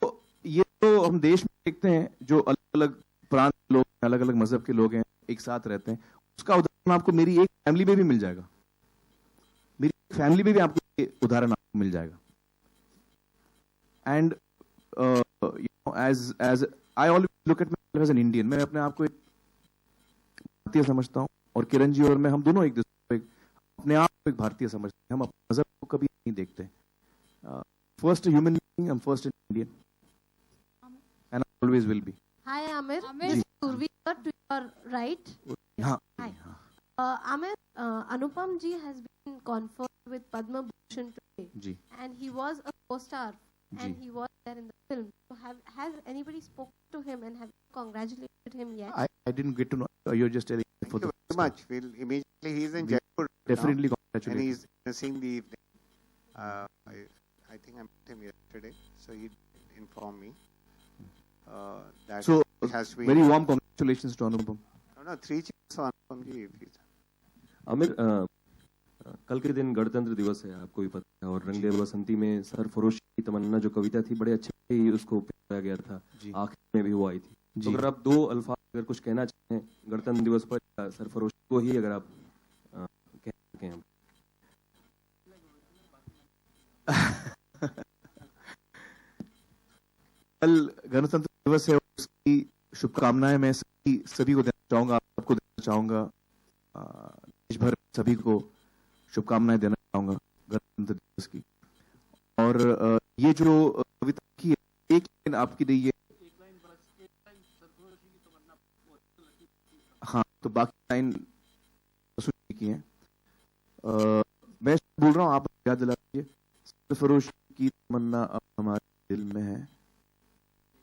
Speaker 9: तो ये तो हम देश में देखते हैं जो अलग अलग प्रांत के लोग, अलग अलग मजहब के लोग हैं, एक साथ रहते हैं. उसका उदाहरण आपको मेरी एक फैमिली में भी मिल जाएगा. मेरी फैमिली में भी आपको ये उदाहरण आपको मिल जाएगा. And as I always look at myself as an Indian. मैं अपने आप को एक भारतीय समझता हूँ और किरण जी और मैं, हम दोनों एक दूसरे को अपने आप को एक भारतीय समझते हैं. हम अपने मजहब को कभी नहीं देखते. First a human being, I'm first an Indian, and I always will be.
Speaker 20: Hi Amir, this is Urvi to your right.
Speaker 9: हाँ.
Speaker 20: Hi. Amir, Anupam ji has been conferred with Padma Bhushan today,
Speaker 9: ji.
Speaker 20: and he was a co-star. And
Speaker 9: ji.
Speaker 20: he was there in the film. So has anybody spoken to him and have you congratulated him yet?
Speaker 9: I didn't get to know. You're just telling me for
Speaker 1: Thank you very much. We'll immediately, he's in Jaipur
Speaker 9: definitely
Speaker 1: now,
Speaker 9: congratulate
Speaker 1: and
Speaker 9: him.
Speaker 1: he's missing the evening. I think I met him yesterday, so he informed me that
Speaker 9: So
Speaker 1: it has been
Speaker 9: very warm congratulations to Anupam.
Speaker 1: No, 3 cheers for Anupam ji. If he's
Speaker 21: Aamir, कल के दिन गणतंत्र दिवस है, आपको भी पता है, और रंग दे बसंती में सरफरोश की तमन्ना जो कविता थी, बड़े अच्छे से उसको पेश गया था. आखिर में भी वो आई थी. तो अगर आप 2 अल्फाज अगर कुछ कहना चाहें गणतंत्र दिवस पर सरफरोश को ही, अगर आप कह सकें.
Speaker 9: कल गणतंत्र दिवस है, उसकी शुभकामनाएं मैं सभी को देना चाहूंगा, आप सबको देना चाहूंगा. देश भर सभी को शुभकामनाएं देना चाहूंगा गणतंत्र दिवस की. और ये जो कविता की एक लाइन आपकी दी है, हाँ, तो बाकी लाइन की है. मैं बोल रहा हूँ, आप याद दिला दीजिए. सरफरोश की तमन्ना अब हमारे दिल में है.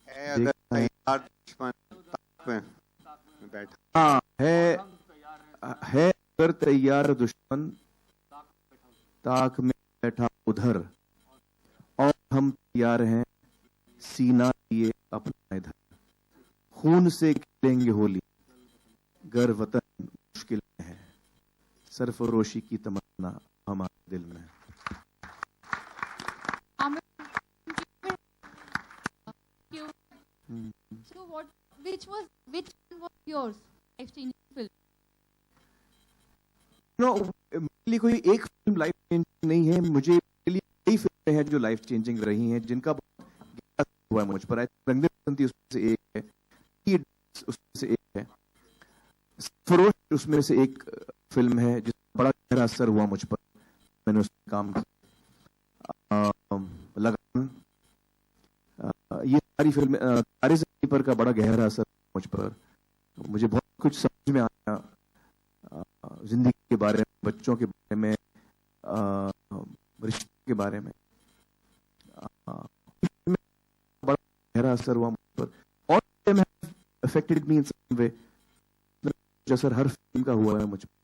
Speaker 1: अगर तैयार दुश्मन ताक में बैठा.
Speaker 9: हाँ, है अगर तैयार दुश्मन ताक में बैठा उधर, और हम तैयार हैं सीना लिए अपना इधर. खून से खेलेंगे होली, गर वतन मुश्किल में है. सरफरोशी की तमन्ना हमारे दिल में है.
Speaker 15: So which one was yours? Life-changing film.
Speaker 9: मेरे लिए कोई एक फिल्म लाइफ चेंजिंग नहीं है. मुझे लिए कई फिल्में हैं जो लाइफ चेंजिंग रही हैं, जिनका बहुत गहरा असर हुआ है मुझ पर. रंग दे बसंती उसमें से एक है, उसमें से एक है, सरफरोश उसमें से एक फिल्म है जिसका बड़ा गहरा असर हुआ मुझ पर. मैंने उसमें काम किया. लगान, ये सारी फिल्में, तारे ज़मीन पर का बड़ा गहरा असर मुझ पर. मुझे बहुत कुछ समझ में आया जिंदगी के बारे में, बच्चों के बारे में, रिश्ते के बारे में. बड़ा गहरा असर हुआ मुझ पर, और अफेक्टेड मी इन सम वे. असर हर फिल्म का हुआ है मुझ पर.